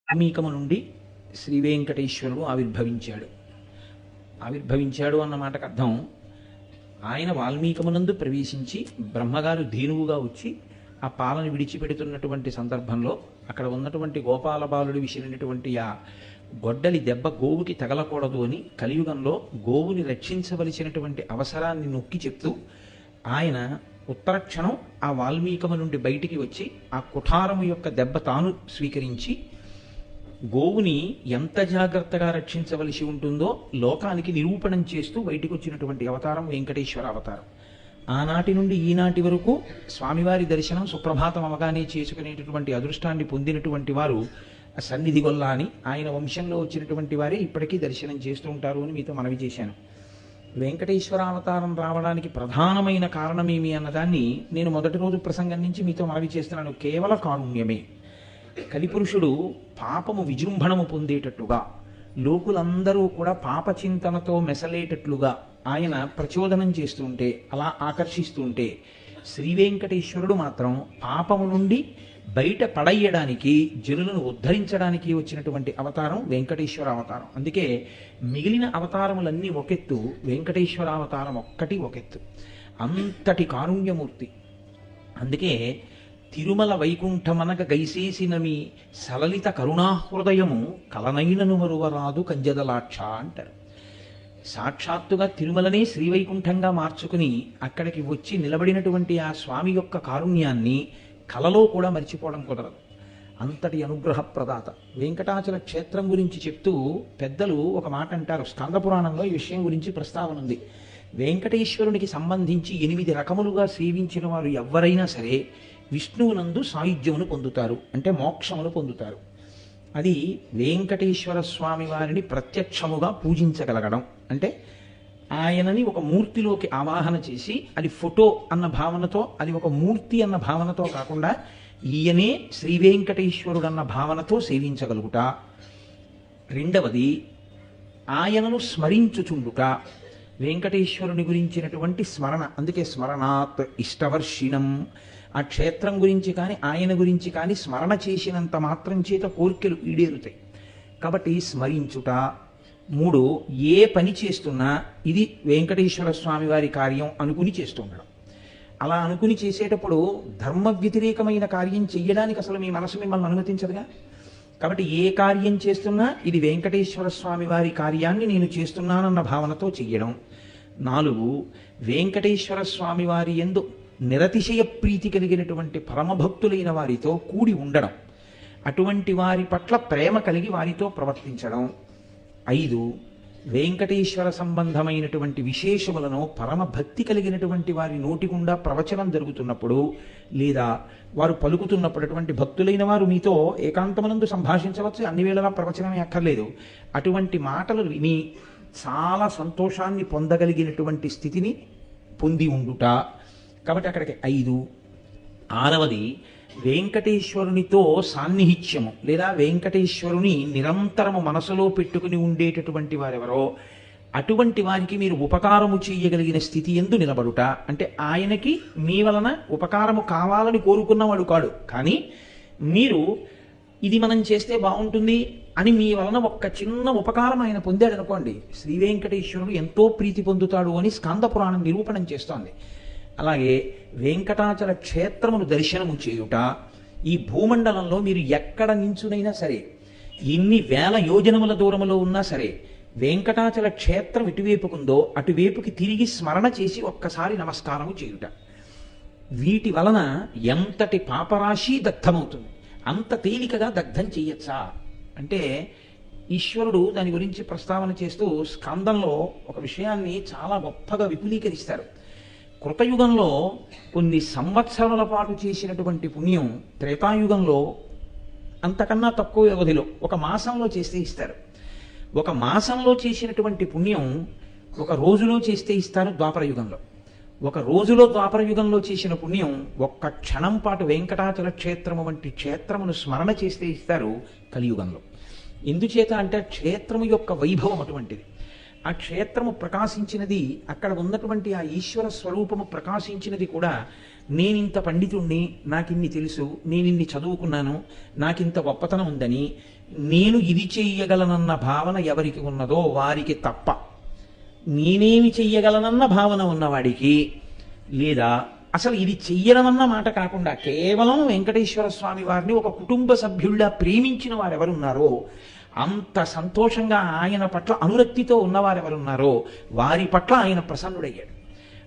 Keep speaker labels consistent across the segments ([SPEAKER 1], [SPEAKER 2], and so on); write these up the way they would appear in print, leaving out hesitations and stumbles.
[SPEAKER 1] వాల్మీకము నుండి శ్రీ వెంకటేశ్వరుడు ఆవిర్భవించాడు అన్న మాటకు అర్థం ఆయన వాల్మీకమునందు ప్రవేశించి బ్రహ్మగారు ధేనువుగా వచ్చి ఆ పాలను విడిచిపెడుతున్నటువంటి సందర్భంలో అక్కడ ఉన్నటువంటి గోపాల బాలుడు విసిరినటువంటి ఆ గొడ్డలి దెబ్బ గోవుకి తగలకూడదు అని కలియుగంలో గోవుని రక్షించవలసినటువంటి అవసరాన్ని నొక్కి చెప్తూ ఆయన ఉత్తరక్షణం ఆ వాల్మీకము నుండి బయటికి వచ్చి ఆ కుఠారము యొక్క దెబ్బ తాను స్వీకరించి గోవుని ఎంత జాగ్రత్తగా రక్షించవలసి ఉంటుందో లోకానికి నిరూపణం చేస్తూ బయటికి వచ్చినటువంటి అవతారం వెంకటేశ్వర అవతారం. ఆనాటి నుండి ఈనాటి వరకు స్వామివారి దర్శనం సుప్రభాతం అవగానే చేసుకునేటటువంటి అదృష్టాన్ని పొందినటువంటి వారు సన్నిధి గొల్ల అని ఆయన వంశంలో వచ్చినటువంటి వారే ఇప్పటికీ దర్శనం చేస్తూ ఉంటారు అని మీతో మనవి చేశాను. వెంకటేశ్వర అవతారం రావడానికి ప్రధానమైన కారణమేమి అన్నదాన్ని నేను మొదటి రోజు ప్రసంగం నుంచి మీతో మనవి చేస్తున్నాను. కేవల కారుణ్యమే. కలిపురుషుడు పాపము విజృంభణము పొందేటట్టుగా, లోకులందరూ కూడా పాప చింతనతో మెసలేటట్లుగా ఆయన ప్రచోదనం చేస్తుంటే, అలా ఆకర్షిస్తుంటే, శ్రీ వెంకటేశ్వరుడు మాత్రం పాపము నుండి బయట పడయ్యడానికి, జనులను ఉద్ధరించడానికి వచ్చినటువంటి అవతారం వెంకటేశ్వర అవతారం. అందుకే మిగిలిన అవతారములన్నీ ఒకెత్తు, వెంకటేశ్వర అవతారం ఒక్కటి ఒకెత్తు. అంతటి కారుణ్యమూర్తి. అందుకే తిరుమల వైకుంఠమనగ గైసేసినమి సలలిత కరుణాహృదయము కలనైనను మరువరాదు కంజదలాక్ష అంటారు. సాక్షాత్తుగా తిరుమలనే శ్రీవైకుంఠంగా మార్చుకుని అక్కడికి వచ్చి నిలబడినటువంటి ఆ స్వామి యొక్క కారుణ్యాన్ని కలలో కూడా మర్చిపోవడం కుదరదు. అంతటి అనుగ్రహ ప్రదాత. వెంకటాచల క్షేత్రం గురించి చెప్తూ పెద్దలు ఒక మాట అంటారు. స్కంద పురాణంలో ఈ విషయం గురించి ప్రస్తావన ఉంది. వెంకటేశ్వరునికి సంబంధించి 8 రకములుగా సేవించిన వారు ఎవరైనా సరే విష్ణువునందు సాయుధ్యమును పొందుతారు, అంటే మోక్షమును పొందుతారు. అది వెంకటేశ్వర స్వామి వారిని ప్రత్యక్షముగా పూజించగలగడం. అంటే ఆయనని ఒక మూర్తిలోకి ఆవాహన చేసి, అది ఫోటో అన్న భావనతో, అది ఒక మూర్తి అన్న భావనతో కాకుండా ఈయనే శ్రీ వెంకటేశ్వరుడు అన్న భావనతో సేవించగలుగుట. రెండవది ఆయనను స్మరించుచుండుట. వెంకటేశ్వరుని గురించినటువంటి స్మరణ. అందుకే స్మరణాత్ ఇష్టవర్షిణం. ఆ క్షేత్రం గురించి కానీ ఆయన గురించి కానీ స్మరణ చేసినంత మాత్రం చేత కోరికలు ఈడేరుతాయి. కాబట్టి స్మరించుట. 3, ఏ పని చేస్తున్నా ఇది వెంకటేశ్వర స్వామి వారి కార్యం అనుకుని చేస్తుండడం. అలా అనుకుని చేసేటప్పుడు ధర్మ వ్యతిరేకమైన కార్యం చెయ్యడానికి అసలు మీ మనసు మిమ్మల్ని అనుమతించదుగా. కాబట్టి ఏ కార్యం చేస్తున్నా ఇది వెంకటేశ్వర స్వామి వారి కార్యాన్ని నేను చేస్తున్నానన్న భావనతో చెయ్యడం. 4, వెంకటేశ్వర స్వామి వారి యందు నిరతిశయ ప్రీతి కలిగినటువంటి పరమభక్తులైన వారితో కూడి ఉండడం, అటువంటి వారి పట్ల ప్రేమ కలిగి వారితో ప్రవర్తించడం. 5, వెంకటేశ్వర సంబంధమైనటువంటి విశేషములను పరమ భక్తి కలిగినటువంటి వారి నోటి గుండా ప్రవచనం జరుగుతున్నప్పుడు, లేదా వారు పలుకుతున్నప్పుడు, అటువంటి భక్తులైన వారు మీతో ఏకాంతమునందు సంభాషించవచ్చు, అన్ని వేళలా ప్రవచనమే అక్కర్లేదు. అటువంటి మాటలు విని చాలా సంతోషాన్ని పొందగలిగినటువంటి స్థితిని పొంది ఉండుట. కాబట్టి అక్కడికి 5. 6వది వెంకటేశ్వరునితో సాన్నిహిత్యము, లేదా వెంకటేశ్వరుని నిరంతరము మనసులో పెట్టుకుని ఉండేటటువంటి వారెవరో అటువంటి వారికి మీరు ఉపకారము చేయగలిగిన స్థితి ఎందు నిలబడుట. అంటే ఆయనకి మీ వలన ఉపకారము కావాలని కోరుకున్నవాడు కాడు, కానీ మీరు ఇది మనం చేస్తే బాగుంటుంది అని మీ వలన ఒక్క చిన్న ఉపకారం ఆయన పొందాడు అనుకోండి, శ్రీ వెంకటేశ్వరుడు ఎంతో ప్రీతి పొందుతాడు అని స్కంద పురాణం నిరూపణం చేస్తోంది. అలాగే వెంకటాచల క్షేత్రమును దర్శనము చేయుట. ఈ భూమండలంలో మీరు ఎక్కడ నించునైనా సరే, ఎన్ని వేల యోజనముల దూరములో ఉన్నా సరే, వెంకటాచల క్షేత్రం ఎటువైపుకుందో అటువైపుకి తిరిగి స్మరణ చేసి ఒక్కసారి నమస్కారము చేయుట. వీటి వలన ఎంతటి పాపరాశి దగ్ధమవుతుంది. అంత తేలికగా దగ్ధం చెయ్యొచ్చా అంటే, ఈశ్వరుడు దాని గురించి ప్రస్తావన చేస్తూ స్కందంలో ఒక విషయాన్ని చాలా గొప్పగా విపులీకరిస్తారు. కృతయుగంలో కొన్ని సంవత్సరాల పాటు చేసినటువంటి పుణ్యం త్రేతాయుగంలో అంతకన్నా తక్కువ వ్యవధిలో 1 మాసంలో చేస్తే ఇస్తారు. 1 మాసంలో చేసినటువంటి పుణ్యం 1 రోజులో చేస్తే ఇస్తారు ద్వాపరయుగంలో. 1 రోజులో ద్వాపరయుగంలో చేసిన పుణ్యం 1 క్షణం పాటు వెంకటాచల క్షేత్రము వంటి క్షేత్రమును స్మరణ చేస్తే ఇస్తారు కలియుగంలో. ఎందుచేత అంటే క్షేత్రము యొక్క వైభవం అటువంటిది. ఆ క్షేత్రము ప్రకాశించినది, అక్కడ ఉన్నటువంటి ఆ ఈశ్వర స్వరూపము ప్రకాశించినది కూడా నేనింత పండితుణ్ణి, నాకిన్ని తెలుసు, నేనిన్ని చదువుకున్నాను, నాకింత గొప్పతనం ఉందని నేను ఇది చెయ్యగలనన్న భావన ఎవరికి ఉన్నదో వారికి తప్ప, నేనేమి చెయ్యగలనన్న భావన ఉన్నవాడికి, లేదా అసలు ఇది చెయ్యడమన్న మాట కాకుండా కేవలం వెంకటేశ్వర స్వామి వారిని ఒక కుటుంబ సభ్యుళ్ళ ప్రేమించిన వారెవరున్నారో, అంత సంతోషంగా ఆయన పట్ల అనురక్తితో ఉన్నవారెవరున్నారో వారి పట్ల ఆయన ప్రసన్నుడయ్యాడు.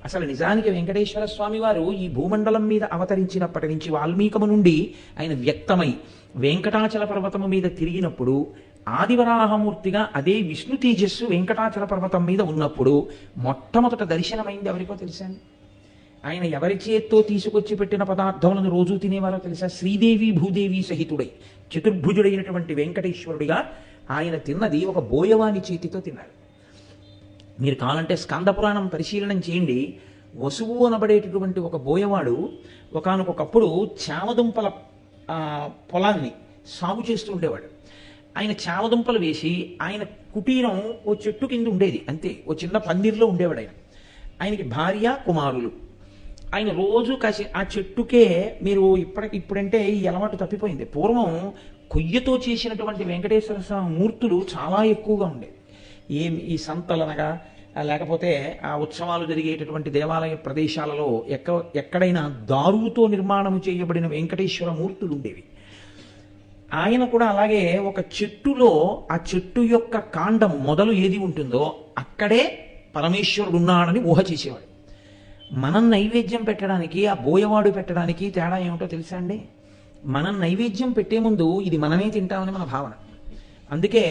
[SPEAKER 1] అసలు నిజానికి వెంకటేశ్వర స్వామి వారు ఈ భూమండలం మీద అవతరించినప్పటి నుంచి వాల్మీకము నుండి ఆయన వ్యక్తమై వెంకటాచల పర్వతము మీద తిరిగినప్పుడు ఆదివరాహమూర్తిగా అదే విష్ణు తేజస్సు వెంకటాచల పర్వతం మీద ఉన్నప్పుడు మొట్టమొదట దర్శనమైంది ఎవరికో తెలుసండి? ఆయన ఎవరి చేత్తో తీసుకొచ్చి పెట్టిన పదార్థములను రోజు తినేవారో తెలుసా? శ్రీదేవి భూదేవి సహితుడై చతుర్భుజుడైనటువంటి వెంకటేశ్వరుడిగా ఆయన తిన్నది ఒక బోయవాని చేతితో తిన్నారు. మీరు కావాలంటే స్కంద పురాణం పరిశీలనం చేయండి. వసువు అనబడేటటువంటి ఒక బోయవాడు ఒకానొకప్పుడు చామదుంపల పొలాన్ని సాగు చేస్తూ ఉండేవాడు. ఆయన చామదుంపలు వేసి ఆయన కుటీరం ఓ చెట్టు కింద ఉండేది, అంతే, ఓ చిన్న పందిరిలో ఉండేవాడు ఆయన. ఆయనకి భార్య కుమారులు. ఆయన రోజు కాసి ఆ చెట్టుకే, మీరు ఇప్పుడంటే ఈ అలవాటు తప్పిపోయింది, పూర్వం కొయ్యతో చేసినటువంటి వెంకటేశ్వర స్వామి మూర్తులు చాలా ఎక్కువగా ఉండేవి. ఈ సంతలనగా లేకపోతే ఆ ఉత్సవాలు జరిగేటటువంటి దేవాలయ ప్రదేశాలలో ఎక్కడైనా దారుతో నిర్మాణం చేయబడిన వెంకటేశ్వర మూర్తులు ఉండేవి. ఆయన కూడా అలాగే ఒక చెట్టులో ఆ చెట్టు యొక్క కాండం మొదలు ఏది ఉంటుందో అక్కడే పరమేశ్వరుడు ఉన్నాడని ఊహ చేసేవాడు. మనం నైవేద్యం పెట్టడానికి ఆ బోయవాడు పెట్టడానికి తేడా ఏమిటో తెలుసా అండి? మనం నైవేద్యం పెట్టే ముందు ఇది మనమే తింటామని మన భావన. అందుకే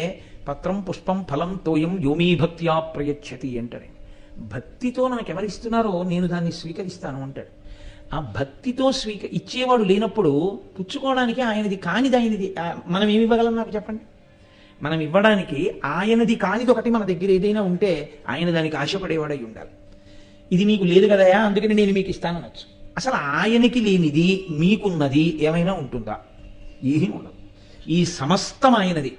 [SPEAKER 1] పత్రం పుష్పం ఫలం తోయం యోమీ భక్త్యా ప్రయచ్చతి అంటాడు. భక్తితో నాకు ఎవరిస్తున్నారో నేను దాన్ని స్వీకరిస్తాను అంటాడు. ఆ భక్తితో ఇచ్చేవాడు లేనప్పుడు పుచ్చుకోవడానికి ఆయనది కానిది ఆయనది మనం ఏమి ఇవ్వగలం నాకు చెప్పండి? మనం ఇవ్వడానికి ఆయనది కానిది ఒకటి మన దగ్గర ఏదైనా ఉంటే ఆయన దానికి ఆశపడేవాడై ఉండాలి. ఇది నీకు లేదు కదయా అందుకని నేను మీకు ఇస్తాననొచ్చు. అసలు ఆయనకి లేనిది మీకున్నది ఏమైనా ఉంటుందా? ఏమీ ఉండదు. ఈ సమస్తం ఆయనది.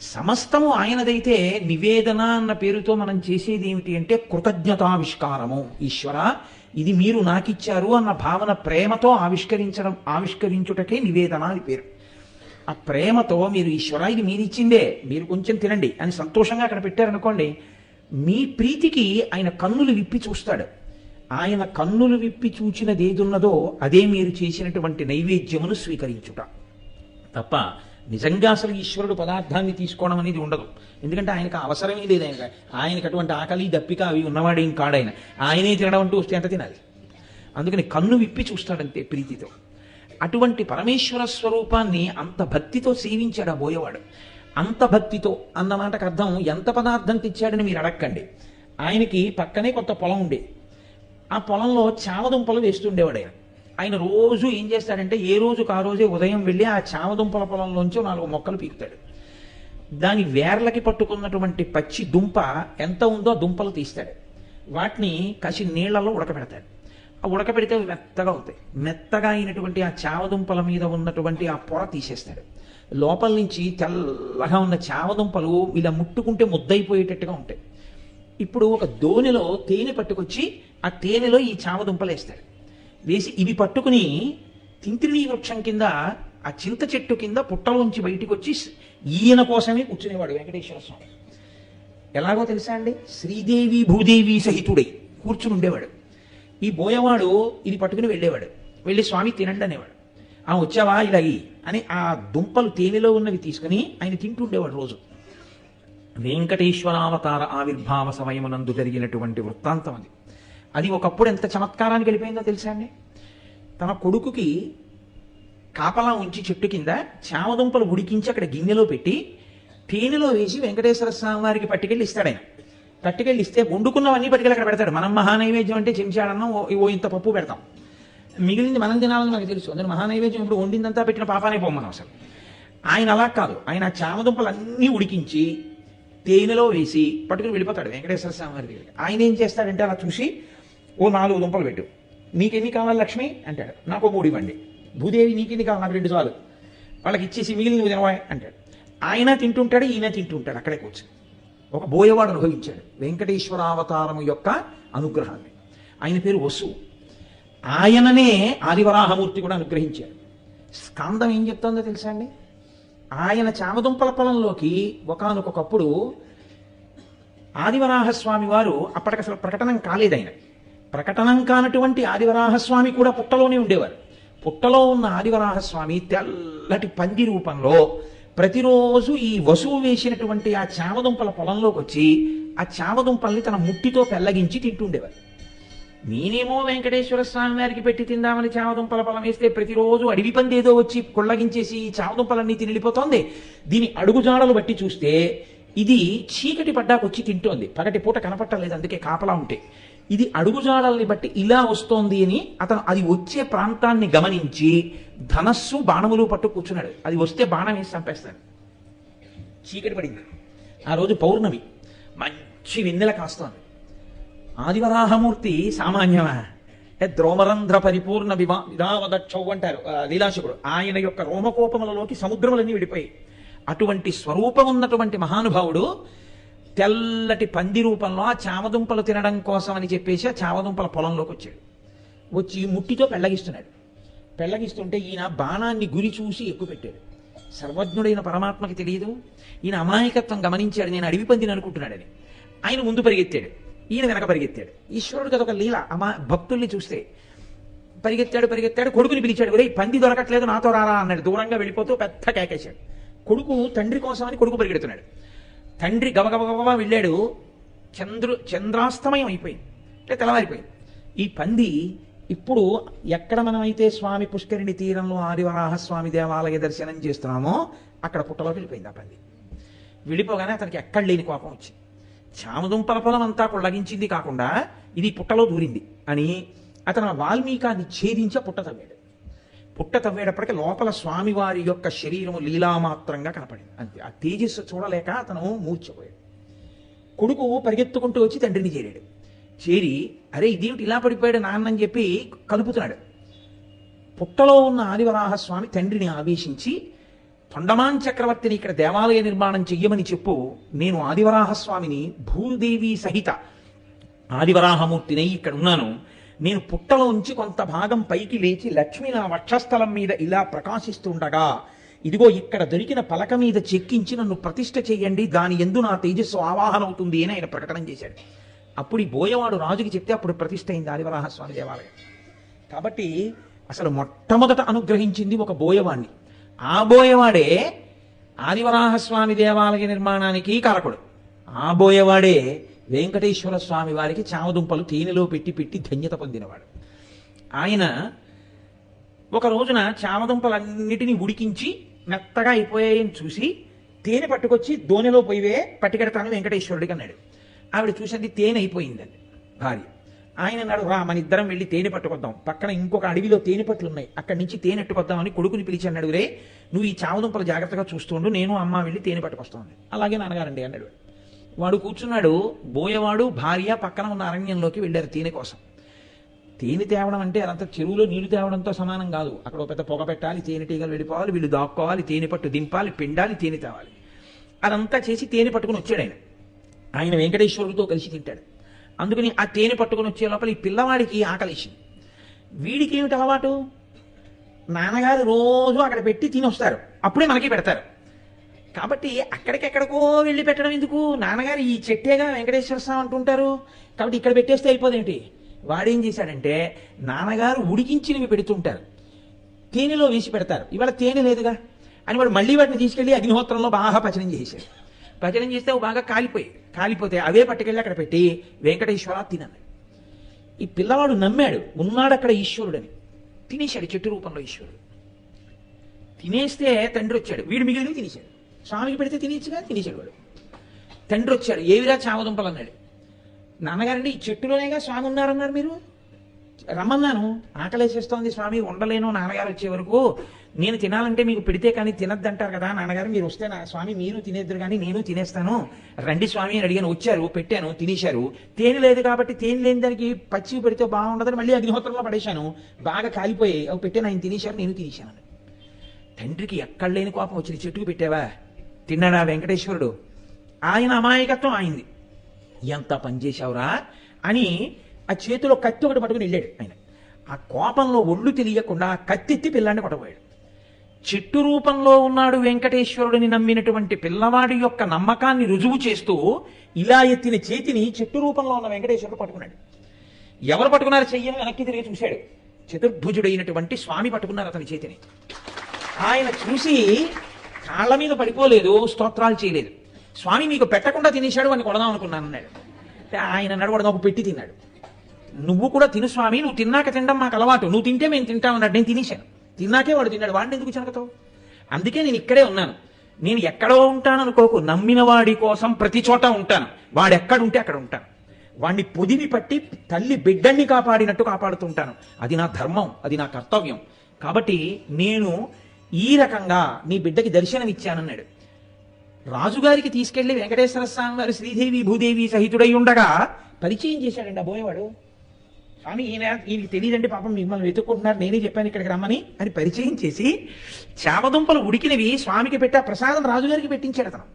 [SPEAKER 1] సమస్తము ఆయనదైతే నివేదన అన్న పేరుతో మనం చేసేది ఏమిటి అంటే కృతజ్ఞతావిష్కారము. ఈశ్వర, ఇది మీరు నాకిచ్చారు అన్న భావన ప్రేమతో ఆవిష్కరించుటకే నివేదన అని పేరు. ఆ ప్రేమతో మీరు ఈశ్వర ఇది మీరు ఇచ్చిందే, మీరు కొంచెం తినండి అని సంతోషంగా అక్కడ పెట్టారనుకోండి, మీ ప్రీతికి ఆయన కన్నులు విప్పి చూస్తాడు. ఆయన కన్నులు విప్పి చూచినది ఏదున్నదో అదే మీరు చేసినటువంటి నైవేద్యమును స్వీకరించుట తప్ప నిజంగా అసలు ఈశ్వరుడు పదార్థాన్ని తీసుకోవడం అనేది ఉండదు. ఎందుకంటే ఆయనకు అవసరమే లేదు. ఆయనకు అటువంటి ఆకలి దప్పిక అవి ఉన్నవాడేం కాడాయన. ఆయనే తినడం అంటూ వస్తే ఎంత తినాలి? అందుకని కన్ను విప్పి చూస్తాడంతే ప్రీతితో. అటువంటి పరమేశ్వర స్వరూపాన్ని అంత భక్తితో సేవించాడు ఆ బోయవాడు. అంత భక్తితో అన్నమాటకు అర్థం ఎంత పదార్థం తెచ్చాడని మీరు అడక్కండి. ఆయనకి పక్కనే కొంత పొలం ఉండేది. ఆ పొలంలో చామదుంపలు వేస్తుండేవాడు ఆయన. ఆయన రోజు ఏం చేస్తాడంటే ఏ రోజుకు ఆ రోజే ఉదయం వెళ్ళి ఆ చామదుంపల పొలంలోంచి 4 మొక్కలు పీకుతాడు. దాని వేర్లకి పట్టుకున్నటువంటి పచ్చి దుంప ఎంత ఉందో దుంపలు తీస్తాడు. వాటిని కసి నీళ్లలో ఉడకబెడతాడు. ఆ ఉడకబెడితే మెత్తగా అవుతాయి. మెత్తగా అయినటువంటి ఆ చామదుంపల మీద ఉన్నటువంటి ఆ పొర తీసేస్తాడు. లోపల నుంచి తెల్లగా ఉన్న చామదుంపలు ఇలా ముట్టుకుంటే ముద్దయిపోయేటట్టుగా ఉంటాయి. ఇప్పుడు ఒక దోణిలో తేనె పట్టుకొచ్చి ఆ తేనెలో ఈ చామదుంపలు వేస్తాడు. వేసి ఇవి పట్టుకుని తింత్రిణీ వృక్షం కింద ఆ చింత చెట్టు కింద పుట్టలోంచి బయటికి వచ్చి ఈయన కోసమే కూర్చునేవాడు వెంకటేశ్వర స్వామి. ఎలాగో తెలుసా అండి? శ్రీదేవి భూదేవి సహితుడై కూర్చుని ఉండేవాడు. ఈ బోయవాడు ఇది పట్టుకుని వెళ్ళేవాడు. వెళ్ళి స్వామి తినండి అనేవాడు. వచ్చావా ఇలాగి అని ఆ దుంపలు తేనెలో ఉన్నవి తీసుకుని ఆయన తింటుండేవాడు రోజు. వెంకటేశ్వరావతార ఆవిర్భావ సమయమునందు జరిగినటువంటి వృత్తాంతం అది. అది ఒకప్పుడు ఎంత చమత్కారానికి వెళ్ళిపోయిందో తెలుసా అండి? తన కొడుకుకి కాపలా ఉంచి చెట్టు కింద చామదుంపలు ఉడికించి అక్కడ గిన్నెలో పెట్టి తేనెలో వేసి వెంకటేశ్వర స్వామి వారికి పట్టుకెళ్ళి ఇస్తాడు. ఆయన పట్టుకెళ్ళి ఇస్తే వండుకున్నవన్నీ పట్టుకెళ్ళి అక్కడ పెడతాడు. మనం మహానైవేద్యం అంటే చెంచాడన్నాం, ఓ ఇంత పప్పు పెడతాం, మిగిలింది మనం తినాలని నాకు తెలుసు. అందులో మహానైవేద్యం ఇప్పుడు వండిందంతా పెట్టిన పాపానే పోమనం అసలు. ఆయన అలా కాదు. ఆయన చామదుంపలు అన్నీ ఉడికించి తేనెలో వేసి పట్టుకుని వెళ్ళిపోతాడు వెంకటేశ్వర స్వామి వారి దగ్గరికి. ఆయన ఏం చేస్తాడంటే అలా చూసి ఓ 4 దుంపలు పెట్టు, నీకెన్ని కావాలి లక్ష్మి అంటాడు. నాకు 3 ఇవ్వండి. భూదేవి నీకెన్ని కావాలి? నాకు 2 చాలు. వాళ్ళకి ఇచ్చేసి మిగిలిన తినవా అంటాడు. ఆయన తింటుంటాడు, ఈయన తింటుంటాడు అక్కడే కూర్చొని. ఒక బోయవాడు అనుభవించాడు వెంకటేశ్వరావతారము యొక్క అనుగ్రహాన్ని. ఆయన పేరు వసు. ఆయననే ఆదివరాహమూర్తి కూడా అనుగ్రహించాడు. స్కందం ఏం చెప్తుందో తెలుసా అండి? ఆయన చామదుంపల పొలంలోకి ఒకానొకప్పుడు ఆదివరాహస్వామి వారు అప్పటికి అసలు ప్రకటనం కాలేదు. ఆయన ప్రకటనం కానటువంటి ఆదివరాహస్వామి కూడా పుట్టలోనే ఉండేవారు. పుట్టలో ఉన్న ఆదివరాహస్వామి తెల్లటి పంది రూపంలో ప్రతిరోజు ఈ వసువు వేసినటువంటి ఆ చామదుంపల పొలంలోకి వచ్చి ఆ చామదుంపల్ని తన ముట్టితో పెల్లగించి తింటుండేవారు. నేనేమో వెంకటేశ్వర స్వామి వారికి పెట్టి తిందామని చామదుంపల పొలం వేస్తే ప్రతిరోజు అడవి పంది ఏదో వచ్చి కొల్లగించేసి ఈ చామదుంపలన్నీ తినిపోతోంది. దీని అడుగుజాడలు బట్టి చూస్తే ఇది చీకటి పడ్డాకొచ్చి తింటోంది, పగటి పూట కనపట్టలేదు, అందుకే కాపలా ఉంటే. ఇది అడుగుజాడల్ని బట్టి ఇలా వస్తోంది అని అతను అది వచ్చే ప్రాంతాన్ని గమనించి ధనస్సు బాణములు పట్టు కూర్చున్నాడు. అది వస్తే బాణం వేసి చంపేస్తాడు. చీకటి పడింది. ఆ రోజు పౌర్ణమి, మంచి వెన్నెల కాస్తోంది. ఆదివరాహమూర్తి సామాన్యమా? ద్రోమరంధ్ర పరిపూర్ణ విధావదక్షౌ అంటారు లీలాశకుడు. ఆయన యొక్క రోమకోపములలోకి సముద్రములన్నీ విడిపోయి అటువంటి స్వరూపం ఉన్నటువంటి మహానుభావుడు తెల్లటి పంది రూపంలో ఆ చామదుంపలు తినడం కోసం అని చెప్పేసి ఆ చామదుంపల పొలంలోకి వచ్చాడు. వచ్చి ముట్టితో పెళ్లగిస్తున్నాడు. పెళ్లగిస్తుంటే ఈయన బాణాన్ని గురి చూసి ఎక్కుపెట్టాడు. సర్వజ్ఞుడైన పరమాత్మకి తెలియదు. ఈయన అమాయకత్వం గమనించాడు, నేను అడవి పందిని అనుకుంటున్నాడని. ఆయన ముందు పరిగెత్తాడు, ఈయన వెనక పరిగెత్తాడు. ఈశ్వరుడికి అదొక లీల. భక్తుల్ని చూస్తే పరిగెత్తాడు. కొడుకుని పిలిచాడు, ఒరేయ్ పంది దొరకట్లేదు నాతో రారా అన్నాడు. దూరంగా వెళ్ళిపోతూ పెద్ద కేకేశాడు. కొడుకు తండ్రి కోసమని కొడుకు పరిగెడుతున్నాడు. తండ్రి గబగబగబా వెళ్ళాడు. చంద్రాస్తమయం అయిపోయింది, అంటే తెల్లవారిపోయింది. ఈ పంది ఇప్పుడు ఎక్కడ మనమైతే స్వామి పుష్కరిణి తీరంలో ఆదివరాహస్వామి దేవాలయ దర్శనం చేస్తున్నామో అక్కడ పుట్టలోకి వెళ్ళిపోయింది. ఆ పంది వెళ్ళిపోగానే అతనికి ఎక్కడ లేని కోపం వచ్చింది. చామదుంపల పొలం అంతా కొల్లగించింది కాకుండా ఇది పుట్టలో దూరింది అని అతను వాల్మీకాన్ని ఛేదించి పుట్ట తవ్వాడు. పుట్ట తవ్వేటప్పటికి లోపల స్వామివారి యొక్క శరీరము లీలామాత్రంగా కనపడింది. అంతే. ఆ తేజస్సు చూడలేక అతను మూర్ఛపోయాడు. కొడుకు పరిగెత్తుకుంటూ వచ్చి తండ్రిని చేరాడు. చేరి అరే ఇదేమిటి ఇలా పడిపోయాడు నాన్న అని చెప్పి కలుపుతున్నాడు. పుట్టలో ఉన్న ఆదివరాహస్వామి తండ్రిని ఆవేశించి, తొండమాన్ చక్రవర్తిని ఇక్కడ దేవాలయ నిర్మాణం చెయ్యమని చెప్పు, నేను ఆదివరాహస్వామిని భూదేవి సహిత ఆదివరాహమూర్తినై ఇక్కడ ఉన్నాను. నేను పుట్టలోంచి కొంత భాగం పైకి లేచి లక్ష్మి నా వక్షస్థలం మీద ఇలా ప్రకాశిస్తుండగా ఇదిగో ఇక్కడ దొరికిన పలక మీద చెక్కించి నన్ను ప్రతిష్ఠ చేయండి, దాని యందు నా తేజస్సు ఆవాహన అవుతుంది అని ఆయన ప్రకటన చేశాడు. అప్పుడు ఈ బోయవాడు రాజుకి చెప్తే అప్పుడు ప్రతిష్ఠ అయింది ఆదివరాహస్వామి దేవాలయం. కాబట్టి అసలు మొట్టమొదట అనుగ్రహించింది ఒక బోయవాణ్ణి. ఆ బోయవాడే ఆదివరాహస్వామి దేవాలయ నిర్మాణానికి కారకుడు. ఆ బోయవాడే వెంకటేశ్వర స్వామి వారికి చామదుంపలు తేనెలో పెట్టి ధన్యత పొందినవాడు. ఆయన ఒక రోజున చామదుంపలన్నిటినీ ఉడికించి మెత్తగా అయిపోయాయని చూసి తేనె పట్టుకొచ్చి దోణిలో పోయివే పట్టుకెడతాను వెంకటేశ్వరుడికి అన్నాడు. ఆవిడ చూసింది తేనె అయిపోయిందండి భార్య. ఆయన అన్నాడు, రా మన ఇద్దరం వెళ్ళి తేనె పట్టుకొద్దాం, పక్కన ఇంకొక అడవిలో తేనె పట్లు ఉన్నాయి, అక్కడి నుంచి తేనె ఎట్టుకొద్దామని కొడుకుని పిలిచి అన్నాడు, రే నువ్వు ఈ చామదుంపలు జాగ్రత్తగా చూస్తుండు, నేను అమ్మ వెళ్ళి తేనె పట్టుకొస్తాను. అలాగే నాన్నగారండి అన్నాడు. వాడు కూర్చున్నాడు. బోయవాడు భార్య పక్కన ఉన్న అరణ్యంలోకి వెళ్ళారు తేనె కోసం. తేనె తేవడం అంటే అదంతా చెరువులో నీళ్లు తేవడంతో సమానం కాదు. అక్కడ పెద్ద పొగ పెట్టాలి, తేనెటీగలు వెళ్ళిపోవాలి, వీళ్ళు దాక్కోవాలి, తేనె పట్టు దింపాలి, పిండాలి, తేనె తేవాలి. అదంతా చేసి తేనె పట్టుకుని వచ్చాడు ఆయన. ఆయన వెంకటేశ్వరుడితో కలిసి తింటాడు. అందుకని ఆ తేనె పట్టుకుని వచ్చే లోపల ఈ పిల్లవాడికి ఆకలేసింది. వీడికి ఏమిటి అలవాటు, నాన్నగారు రోజు అక్కడ పెట్టి తినొస్తారు, అప్పుడే మనకి పెడతారు. కాబట్టి అక్కడికెక్కడికో వెళ్ళి పెట్టడం ఎందుకు, నాన్నగారు ఈ చెట్టేగా వెంకటేశ్వర స్వామి అంటుంటారు, కాబట్టి ఇక్కడ పెట్టేస్తే అయిపోదేంటి. వాడేం చేశాడంటే నాన్నగారు ఉడికించినవి పెడుతుంటారు, తేనెలో వేసి పెడతారు, ఇవాళ తేనె లేదుగా అని వాడు మళ్ళీ వాటిని తీసుకెళ్లి అగ్నిహోత్రంలో బాగా పచనం చేశాడు. పచనం చేస్తే బాగా కాలిపోతే అవే పట్టుకెళ్ళి అక్కడ పెట్టి వెంకటేశ్వర తినన్నాడు. ఈ పిల్లవాడు నమ్మాడు, ఉన్నాడు అక్కడ ఈశ్వరుడని, తినేశాడు చెట్టు రూపంలో ఈశ్వరుడు. తినేస్తే తండ్రి వచ్చాడు, వీడు మిగిలినవి తినేశాడు. స్వామికి పెడితే తినేచ్చుగా, తినేశాడు వాడు. తండ్రి వచ్చాడు, ఏవిరా చామదుంపలు అన్నాడు. నాన్నగారండి ఈ చెట్టులోనేగా స్వామి ఉన్నారన్నారు, మీరు రమ్మన్నాను, ఆకలేసేస్తోంది స్వామి, ఉండలేను నాన్నగారు వచ్చే వరకు, నేను తినాలంటే మీకు పెడితే కానీ తినద్దంటారు కదా నాన్నగారు, మీరు వస్తే నా స్వామి మీరు తినేద్దరు కానీ నేను తినేస్తాను, రండి స్వామి అని అడిగాను. వచ్చారు, పెట్టాను, తినేశారు. తేనె లేదు కాబట్టి తేనె లేని దానికి పచ్చివి పెడితే బాగుండదని మళ్ళీ అగ్నిహోత్రంలో పడేశాను, బాగా కాలిపోయాయి, అవి పెట్టాను, ఆయన తినేశారు, నేను తినేశాను. తండ్రికి ఎక్కడ లేని కోపం వచ్చింది, చెట్టుకు పెట్టావా, తిన్నాడా వెంకటేశ్వరుడు, ఆయన అమాయకత్వం అయింది. ఎంత పనిచేశావురా అని ఆ చేతిలో కత్తి ఒకటి పట్టుకుని వెళ్ళాడు ఆయన. ఆ కోపంలో ఒళ్ళు తెలియకుండా కత్తెత్తి పిల్లాన్ని కొట్టబోయాడు. చెట్టు రూపంలో ఉన్నాడు వెంకటేశ్వరుడిని నమ్మినటువంటి పిల్లవాడి యొక్క నమ్మకాన్ని రుజువు చేస్తూ ఇలా ఎత్తిన చేతిని చెట్టు రూపంలో ఉన్న వెంకటేశ్వరుడు పట్టుకున్నాడు. ఎవరు పట్టుకున్నారు చెయ్యని వెనక్కి తిరిగి చూశాడు. చతుర్భుజుడైనటువంటి స్వామి పట్టుకున్నారు అతని చేతిని. ఆయన చూసి కాళ్ళ మీద పడిపోలేదు, స్తోత్రాలు చేయలేదు. స్వామి మీకు పెట్టకుండా తినేశాడు, వాడిని కొడదాం అనుకున్నాను అన్నాడు. ఆయన అన్నాడు, వాడు నాకు పెట్టి తిన్నాడు. నువ్వు కూడా తిను స్వామి, నువ్వు తిన్నాక తినడం మాకు అలవాటు, నువ్వు తింటే మేము తింటామన్నాడు. నేను తినేశాను, తిన్నాకే వాడు తిన్నాడు. వాడిని ఎందుకు చెనకతావు? అందుకే నేను ఇక్కడే ఉన్నాను. నేను ఎక్కడో ఉంటాను అనుకోకు, నమ్మిన వాడి కోసం ప్రతి చోట ఉంటాను. వాడు ఎక్కడుంటే అక్కడ ఉంటాను. వాడిని పొదివి పట్టి తల్లి బిడ్డల్ని కాపాడినట్టు కాపాడుతుంటాను. అది నా ధర్మం, అది నా కర్తవ్యం. కాబట్టి నేను ఈ రకంగా నీ బిడ్డకి దర్శనం ఇచ్చానన్నాడు. రాజుగారికి తీసుకెళ్లి వెంకటేశ్వర స్వామి వారు శ్రీదేవి భూదేవి సహితుడై ఉండగా పరిచయం చేశాడండి ఆ బోయేవాడు. స్వామి ఈయనకి తెలియదండి, పాపం మిమ్మల్ని వెతుక్కుంటున్నారు, నేనే చెప్పాను ఇక్కడికి రమ్మని అని పరిచయం చేసి చామదుంపలు ఉడికినవి స్వామికి పెట్టి ఆ ప్రసాదం రాజుగారికి పెట్టించాడు అతను.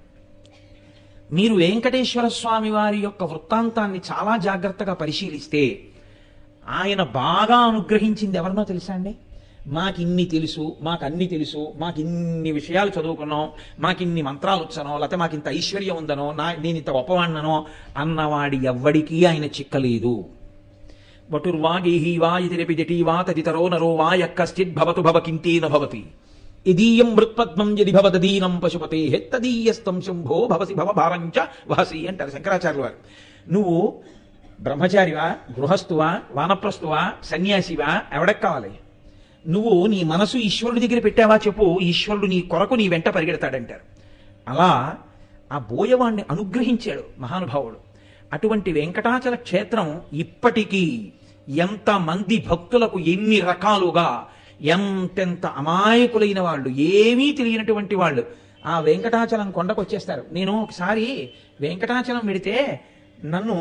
[SPEAKER 1] మీరు వెంకటేశ్వర స్వామి వారి యొక్క వృత్తాంతాన్ని చాలా జాగ్రత్తగా పరిశీలిస్తే ఆయన బాగా అనుగ్రహించింది ఎవరినో తెలుసా అండి? మాకిన్ని తెలుసు, మాకన్ని తెలుసు, మాకిన్ని విషయాలు చదువుకున్నాం, మాకిన్ని మంత్రాలు వచ్చానో, లేకపోతే మాకింత ఐశ్వర్యం ఉందనో, నేను ఇంత గొప్పవాడిననో అన్నవాడి ఎవ్వడికీ ఆయన చిక్కలేదు. వటుర్వాగేహి వా ఇతిరపి జటీ వా తదితరో నరో వా యక్కశ్చిద్ భవతు భవకింతేన భవతి యదీయం మృత్పద్మం యది భవదీనం పశుపతే తదీయస్తం శంభో భవసి భవ భారంచ వహసి అంటారు శంకరాచార్యుల వారు. నువ్వు బ్రహ్మచారివా, గృహస్థువా, వానప్రస్థువా, సన్యాసివా, ఎవడకు కావాలి? నువ్వు నీ మనసు ఈశ్వరుడి దగ్గర పెట్టావా చెప్పు, ఈశ్వరుడు నీ కొరకు నీ వెంట పరిగెడతాడంటారు. అలా ఆ బోయవాణ్ణి అనుగ్రహించాడు మహానుభావుడు. అటువంటి వెంకటాచల క్షేత్రం ఇప్పటికీ ఎంతమంది భక్తులకు ఎన్ని రకాలుగా, ఎంతెంత అమాయకులైన వాళ్ళు, ఏమీ తెలియనటువంటి వాళ్ళు ఆ వెంకటాచలం కొండకు వచ్చేస్తారు. నేను ఒకసారి వెంకటాచలం వెడితే నన్ను,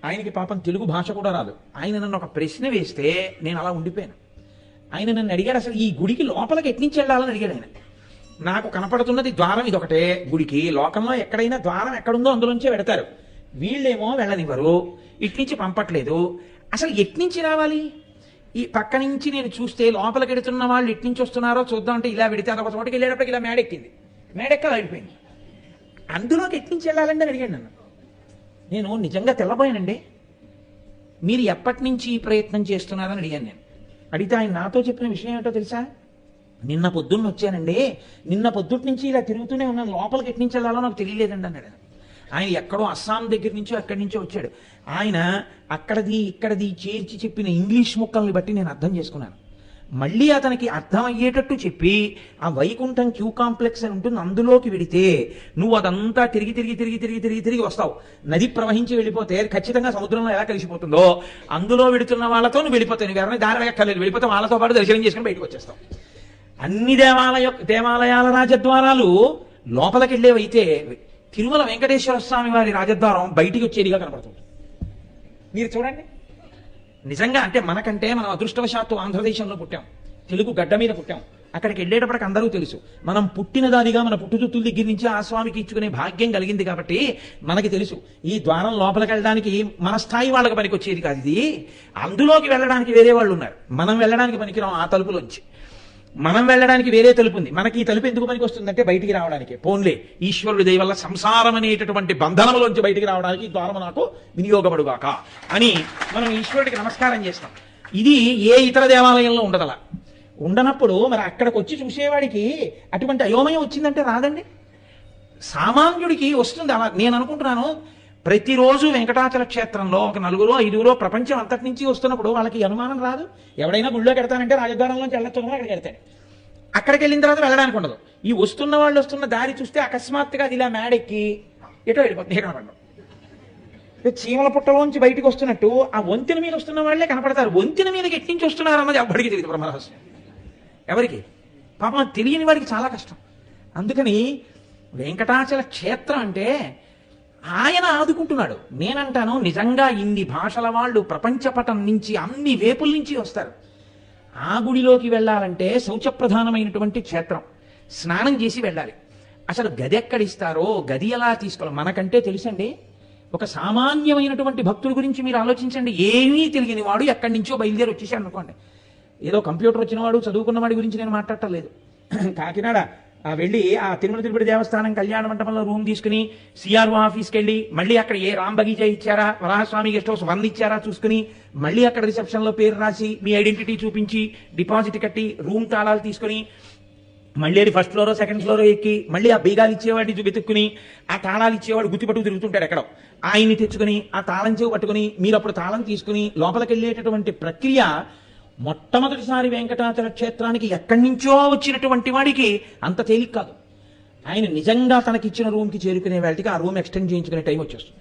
[SPEAKER 1] ఆయనకి పాపం తెలుగు భాష కూడా రాదు, ఆయన నన్ను ఒక ప్రశ్న వేస్తే నేను అలా ఉండిపోయాను. ఆయన నన్ను అడిగాడు, అసలు ఈ గుడికి లోపలికి ఎట్నుంచి వెళ్ళాలని అడిగాడు ఆయన. నాకు కనపడుతున్నది ద్వారం ఇదొకటే గుడికి, లోకంలో ఎక్కడైనా ద్వారం ఎక్కడుందో అందులోంచే పెడతారు, వీళ్ళేమో వెళ్ళనివ్వరు, ఇట్నుంచి పంపట్లేదు. అసలు ఎట్నుంచి రావాలి? ఈ పక్క నుంచి నేను చూస్తే లోపలికి వెడుతున్న వాళ్ళు ఎట్నుంచి వస్తున్నారో చూద్దాం అంటే ఇలా వెడితే అదొక చోటకి వెళ్ళేటప్పటికి ఇలా మేడెక్కింది, మేడెక్కలు అయిపోయింది. అందులోకి ఎట్నుంచి వెళ్ళాలంటే అడిగాడు నన్ను. నేను నిజంగా తెల్లబోయానండి. మీరు ఎప్పటి నుంచి ఈ ప్రయత్నం చేస్తున్నారని అడిగాను నేను. అడిగితే ఆయన నాతో చెప్పిన విషయం ఏంటో తెలుసా? నిన్న పొద్దున్న వచ్చానండి, నిన్న పొద్దుటి నుంచి ఇలా తిరుగుతూనే ఉన్నాను, లోపలికి ఎట్నుంచి వెళ్ళాలో నాకు తెలియలేదండి అన్నాడు. ఆయన ఎక్కడో అస్సాం దగ్గర నుంచో ఎక్కడి నుంచో వచ్చాడు. ఆయన అక్కడది ఇక్కడది చేర్చి చెప్పిన ఇంగ్లీష్ ముక్కల్ని బట్టి నేను అర్థం చేసుకున్నాను. మళ్ళీ అతనికి అర్థమయ్యేటట్టు చెప్పి ఆ వైకుంఠం క్యూ కాంప్లెక్స్ అని ఉంటుంది, అందులోకి వెడితే నువ్వు అదంతా తిరిగి తిరిగి తిరిగి తిరిగి తిరిగి తిరిగి వస్తావు. నది ప్రవహించి వెళ్ళిపోతే ఖచ్చితంగా సముద్రంలో ఎలా కలిసిపోతుందో అందులో వెడుతున్న వాళ్ళతో నువ్వు వెళ్ళిపోతావు. నువ్వు ఎవరైనా దారి ఎక్కర్లేదు, వెళ్ళిపోతే వాళ్ళతో పాటు దర్శనం చేసుకుని బయటకు వచ్చేస్తావు. అన్ని దేవాలయాల రాజద్వారాలు లోపలికి వెళ్ళేవైతే తిరుమల వెంకటేశ్వర స్వామి వారి రాజద్వారం బయటికి వచ్చేదిగా కనపడుతుంది. మీరు చూడండి, నిజంగా అంటే మనకంటే మనం అదృష్టవశాత్తు ఆంధ్రదేశంలో పుట్టాం, తెలుగు గడ్డ మీద పుట్టాం. అక్కడికి వెళ్ళేటప్పటికి అందరూ తెలుసు మనం పుట్టిన దానిగా, మన పుట్టుతుత్తుల దగ్గర నుంచి ఆ స్వామికి ఇచ్చుకునే భాగ్యం కలిగింది కాబట్టి మనకి తెలుసు ఈ ద్వారం లోపలికి వెళ్ళడానికి మన స్థాయి వాళ్ళకి పనికి వచ్చేది కాదు ఇది. అందులోకి వెళ్ళడానికి వేరే వాళ్ళు ఉన్నారు, మనం వెళ్ళడానికి పనికిరాం. ఆ తలుపులోంచి మనం వెళ్ళడానికి వేరే తలుపు ఉంది. మనకి ఈ తలుపు ఎందుకు పనికి వస్తుందంటే బయటికి రావడానికి. పోన్లే, ఈశ్వరుడి దయ వల్ల సంసారం అనేటటువంటి బంధనములోంచి బయటికి రావడానికి ఈ ద్వారం నాకు వినియోగపడుగాక అని మనం ఈశ్వరుడికి నమస్కారం చేస్తాం. ఇది ఏ ఇతర దేవాలయంలో ఉండదలా. ఉండనప్పుడు మరి అక్కడికి వచ్చి చూసేవాడికి అటువంటి అయోమయం వచ్చిందంటే రాదండి. సామాన్యుడికి వస్తుంది అలా. నేను అనుకుంటున్నాను ప్రతిరోజు వెంకటాచల క్షేత్రంలో ఒక 4-5 ప్రపంచం అంతటి నుంచి వస్తున్నప్పుడు వాళ్ళకి అనుమానం రాదు. ఎవడైనా గుళ్ళోకి వెడతానంటే రాజద్వారంలోంచి వెళ్ళొచ్చు, అక్కడికి వెళ్తాడు. అక్కడికి వెళ్ళిన తర్వాత వెళ్ళడానికి ఉండదు. ఈ వస్తున్న వాళ్ళు వస్తున్న దారి చూస్తే అకస్మాత్తుగా అది ఇలా మేడెక్కి ఎటో వెళ్ళిపోతుంది. ఇక్కడ కనపడడం చీమల పుట్టలోంచి బయటకు వస్తున్నట్టు ఆ వంతెన మీద వస్తున్న వాళ్ళే కనపడతారు. వంతెన మీదకి ఎట్నుంచి వస్తున్నారు అన్నది ఎవ్వడికి తెలియదు బ్రహ్మరహస్యం. ఎవరికి? పాపం తెలియని వాడికి చాలా కష్టం. అందుకని వెంకటాచల క్షేత్రం అంటే ఆయన ఆదుకుంటున్నాడు. నేనంటాను నిజంగా ఇన్ని భాషల వాళ్ళు ప్రపంచపటం నుంచి అన్ని వేపుల నుంచి వస్తారు. ఆ గుడిలోకి వెళ్ళాలంటే శౌచప్రధానమైనటువంటి క్షేత్రం, స్నానం చేసి వెళ్ళాలి. అసలు గది ఎక్కడిస్తారో, గది ఎలా తీసుకోవాలి మనకంటే తెలుసండి. ఒక సామాన్యమైనటువంటి భక్తుల గురించి మీరు ఆలోచించండి. ఏమీ తెలియని వాడు ఎక్కడి నుంచో బయలుదేరి వచ్చేసాడు అనుకోండి. ఏదో కంప్యూటర్ వచ్చిన వాడు, చదువుకున్న వాడి గురించి నేను మాట్లాడటం లేదు. కాకినాడ వెళ్ళి ఆ తిరుమల తిరుపతి దేవస్థానం కళ్యాణ మండపంలో రూమ్ తీసుకుని సిఆర్ఓ ఆఫీస్కి వెళ్ళి మళ్ళీ అక్కడ ఏ రామ్ బగీచా ఇచ్చారా, వరాహస్వామి గెస్ట్ హౌస్ 100 ఇచ్చారా చూసుకుని మళ్ళీ అక్కడ రిసెప్షన్ లో పేరు రాసి మీ ఐడెంటిటీ చూపించి డిపాజిట్ కట్టి రూమ్ తాళాలు తీసుకుని మళ్ళీ అది ఫస్ట్ ఫ్లోరో సెకండ్ ఫ్లోరో ఎక్కి మళ్ళీ ఆ బీగాలు ఇచ్చేవాడిని వెతుక్కుని ఆ తాళాలు ఇచ్చేవాడు గుర్తుపట్టుకు తిరుగుతుంటాడు ఎక్కడో, ఆయన్ని తెచ్చుకుని ఆ తాళం చెవి పట్టుకుని మీరు అప్పుడు తాళం తీసుకుని లోపలికి వెళ్ళేటటువంటి ప్రక్రియ మొట్టమొదటిసారి వెంకటాచల క్షేత్రానికి ఎక్కడి నుంచో వచ్చినటువంటి వాడికి అంత తేలిక కాదు. ఆయన నిజంగా తనకిచ్చిన రూమ్కి చేరుకునే వాటికి ఆ రూమ్ ఎక్స్టెండ్ చేయించుకునే టైం వచ్చేస్తుంది.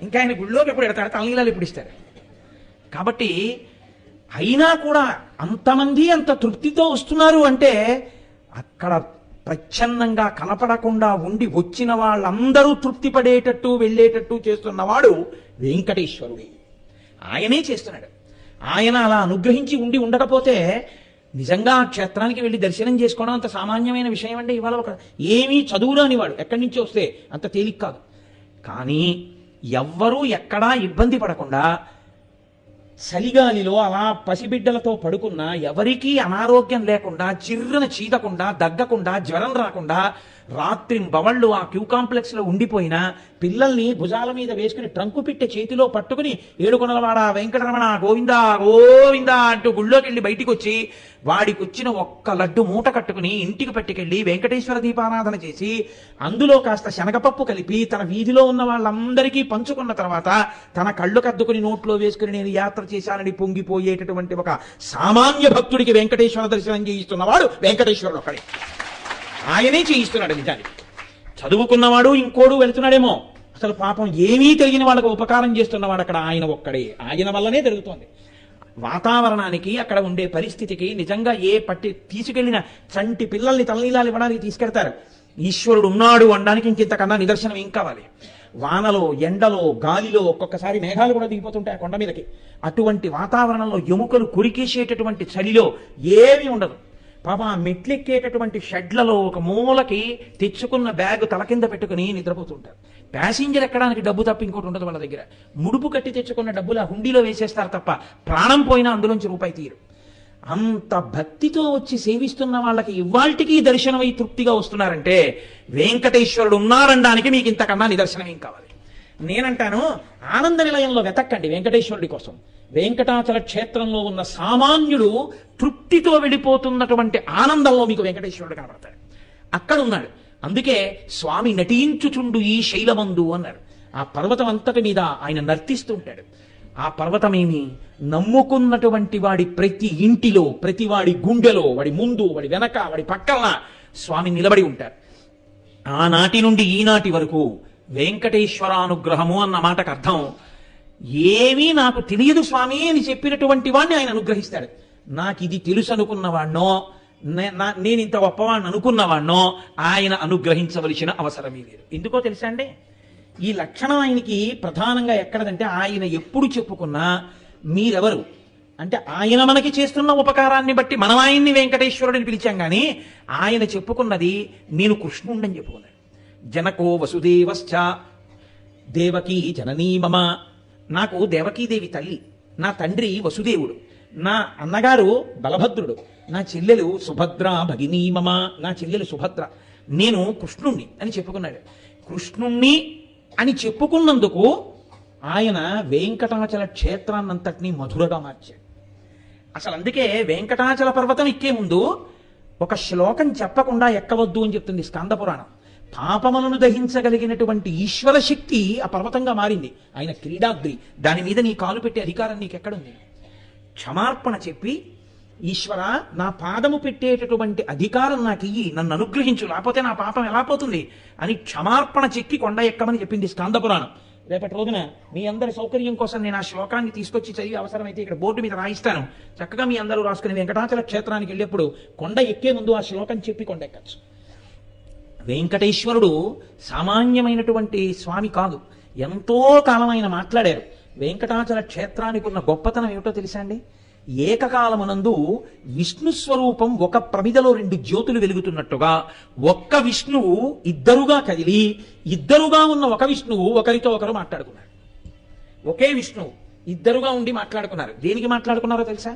[SPEAKER 1] ఇంకా ఆయన గుళ్ళోకి ఎప్పుడు ఎడతాడు, తలనీలాలు ఎప్పుడు ఇస్తారు. కాబట్టి అయినా కూడా అంతమంది అంత తృప్తితో వస్తున్నారు అంటే అక్కడ ప్రచ్ఛన్నంగా కనపడకుండా ఉండి వచ్చిన వాళ్ళందరూ తృప్తి పడేటట్టు వెళ్ళేటట్టు చేస్తున్నవాడు వెంకటేశ్వరుడు. ఆయనే చేస్తున్నాడు. ఆయన అలా అనుగ్రహించి ఉండి ఉండకపోతే నిజంగా ఆ క్షేత్రానికి వెళ్ళి దర్శనం చేసుకోవడం అంత సామాన్యమైన విషయం అంటే ఇవాళ ఒక ఏమీ చదువురాని వాడు ఎక్కడి నుంచి వస్తే అంత తేలిక కాదు. కానీ ఎవ్వరూ ఎక్కడా ఇబ్బంది పడకుండా చలిగాలిలో అలా పసిబిడ్డలతో పడుకున్నా ఎవరికీ అనారోగ్యం లేకుండా చిర్రన చీదకుండా దగ్గకుండా జ్వరం రాకుండా రాత్రి బవళ్ళు ఆ క్యూ కాంప్లెక్స్ లో ఉండిపోయినా పిల్లల్ని భుజాల మీద వేసుకుని ట్రంకు పిట్టే చేతిలో పట్టుకుని ఏడుకొండలవాడ వెంకటరమణ గోవిందా గోవిందా అంటూ గుళ్ళోకి వెళ్ళి బయటికి వచ్చి వాడికి వచ్చిన ఒక్క లడ్డు మూట కట్టుకుని ఇంటికి పట్టుకెళ్ళి వెంకటేశ్వర దీపారాధన చేసి అందులో కాస్త శనగపప్పు కలిపి తన వీధిలో ఉన్న వాళ్ళందరికీ పంచుకున్న తర్వాత తన కళ్ళు కద్దుకుని నోట్లో వేసుకుని నేను యాత్ర చేశానని పొంగిపోయేటటువంటి ఒక సామాన్య భక్తుడికి వెంకటేశ్వర దర్శనం చేయిస్తున్నవాడు వెంకటేశ్వరుడు ఒక్కడే. ఆయనే చేయిస్తున్నాడు. నిజానికి చదువుకున్నవాడు ఇంకోడు వెళుతున్నాడేమో, అసలు పాపం ఏమీ తెలియని వాళ్ళకు ఉపకారం చేస్తున్నవాడు అక్కడ ఆయన ఒక్కడే. ఆయన వల్లనే జరుగుతోంది. వాతావరణానికి అక్కడ ఉండే పరిస్థితికి నిజంగా ఏ తీసుకెళ్లిన చంటి పిల్లల్ని తలనీలాలు ఇవ్వడానికి తీసుకెళ్తారు. ఈశ్వరుడు ఉన్నాడు అనడానికి ఇంకింతకన్నా నిదర్శనం ఏం కావాలి? వానలో ఎండలో గాలిలో ఒక్కొక్కసారి మేఘాలు కూడా దిగిపోతుంటాయి ఆ కొండ మీదకి. అటువంటి వాతావరణంలో ఎముకలు కురికేసేటటువంటి చలిలో ఏమీ ఉండదు. పాప ఆ మెట్లెక్కేటటువంటి షెడ్లలో ఒక మూలకి తెచ్చుకున్న బ్యాగ్ తల కింద పెట్టుకుని నిద్రపోతుంటారు. ప్యాసింజర్ ఎక్కడానికి డబ్బు తప్ప ఇంకోటి ఉండదు వాళ్ళ దగ్గర. ముడుపు కట్టి తెచ్చుకున్న డబ్బులు ఆ హుండీలో వేసేస్తారు తప్ప ప్రాణం పోయినా అందులోంచి రూపాయి తీరు. అంత భక్తితో వచ్చి సేవిస్తున్న వాళ్ళకి ఇవాల్టికి దర్శనమై తృప్తిగా వస్తున్నారంటే వెంకటేశ్వరుడు ఉన్నారనడానికి మీకు ఇంతకన్నా నిదర్శనం ఏం కావాలి? నేనంటాను, ఆనంద నిలయంలో వెతక్కండి వెంకటేశ్వరుడి కోసం. వెంకటాచల క్షేత్రంలో ఉన్న సామాన్యుడు తృప్తితో వెళ్ళిపోతున్నటువంటి ఆనందంలో మీకు వెంకటేశ్వరుడు కనబడతాడు. అక్కడ ఉన్నాడు. అందుకే స్వామి నటించుచుండు ఈ శైలమందు అన్నారు. ఆ పర్వతం అంతటి మీద ఆయన నర్తిస్తుంటాడు. ఆ పర్వతమేమి నమ్ముకున్నటువంటి వాడి ప్రతి ఇంటిలో, ప్రతి వాడి గుండెలో, వాడి ముందు, వాడి వెనక, వాడి పక్కన స్వామి నిలబడి ఉంటారు. ఆనాటి నుండి ఈనాటి వరకు వెంకటేశ్వరానుగ్రహము అన్న మాటకు అర్థం ఏమీ నాకు తెలియదు స్వామి అని చెప్పినటువంటి వాడిని ఆయన అనుగ్రహిస్తాడు. నాకు ఇది తెలుసు అనుకున్నవాడినో, నేను ఇంత గొప్పవాడిని అనుకున్నవాడినో ఆయన అనుగ్రహించవలసిన అవసరమే లేదు. ఎందుకో తెలుసా అండి? ఈ లక్షణం ఆయనకి ప్రధానంగా ఎక్కడదంటే ఆయన ఎప్పుడు చెప్పుకున్నా మీరెవరు అంటే ఆయన మనకి చేస్తున్న ఉపకారాన్ని బట్టి మనం ఆయన్ని వెంకటేశ్వరుడిని పిలిచాం కానీ ఆయన చెప్పుకున్నది నేను కృష్ణుండని చెప్పుకున్నాడు. జనకో వసుదేవశ్చ దేవకీ జననీ మమ. నాకు దేవకీదేవి తల్లి, నా తండ్రి వసుదేవుడు, నా అన్నగారు బలభద్రుడు, నా చెల్లెలు సుభద్ర భగినీ మమ, నా చెల్లెలు సుభద్ర, నేను కృష్ణుణ్ణి అని చెప్పుకున్నాడు. కృష్ణుణ్ణి అని చెప్పుకున్నందుకు ఆయన వెంకటాచల క్షేత్రాన్నంతటినీ మధురగా మార్చాడు. అసలు అందుకే వెంకటాచల పర్వతం ఎక్కే ముందు ఒక శ్లోకం చెప్పకుండా ఎక్కవద్దు అని చెప్తుంది స్కంద పురాణం. పాపములను దహించగలిగినటువంటి ఈశ్వర శక్తి ఆ పర్వతంగా మారింది. ఆయన క్రీడాగ్రి, దాని మీద నీ కాలు పెట్టే అధికారం నీకెక్కడుంది? క్షమార్పణ చెప్పి ఈశ్వర నా పాదము పెట్టేటటువంటి అధికారం నాకు ఇయ్యి, నన్ను అనుగ్రహించు, లేకపోతే నా పాపం ఎలా పోతుంది అని క్షమార్పణ చెక్కి కొండ ఎక్కమని చెప్పింది స్కంద పురాణం. రేపటి రోజున మీ అందరి సౌకర్యం కోసం నేను ఆ శ్లోకాన్ని తీసుకొచ్చి చదివి అవసరమైతే ఇక్కడ బోర్డు మీద రాయిస్తాను. చక్కగా మీ అందరూ రాసుకుని వెంకటాచల క్షేత్రానికి వెళ్ళేప్పుడు కొండ ఎక్కే ముందు ఆ శ్లోకం చెప్పి కొండ ఎక్కచ్చు. వెంకటేశ్వరుడు సామాన్యమైనటువంటి స్వామి కాదు. ఎంతో కాలం ఆయన మాట్లాడారు. వెంకటాచల క్షేత్రానికి ఉన్న గొప్పతనం ఏమిటో తెలుసా అండి? ఏకకాలమునందు విష్ణు స్వరూపం ఒక ప్రమిదలో 2 జ్యోతులు వెలుగుతున్నట్టుగా ఒక్క విష్ణువు ఇద్దరుగా కదిలి, ఇద్దరుగా ఉన్న ఒక విష్ణువు ఒకరితో ఒకరు మాట్లాడుకున్నారు. ఒకే విష్ణువు ఇద్దరుగా ఉండి మాట్లాడుకున్నారు. దేనికి మాట్లాడుకున్నారో తెలుసా?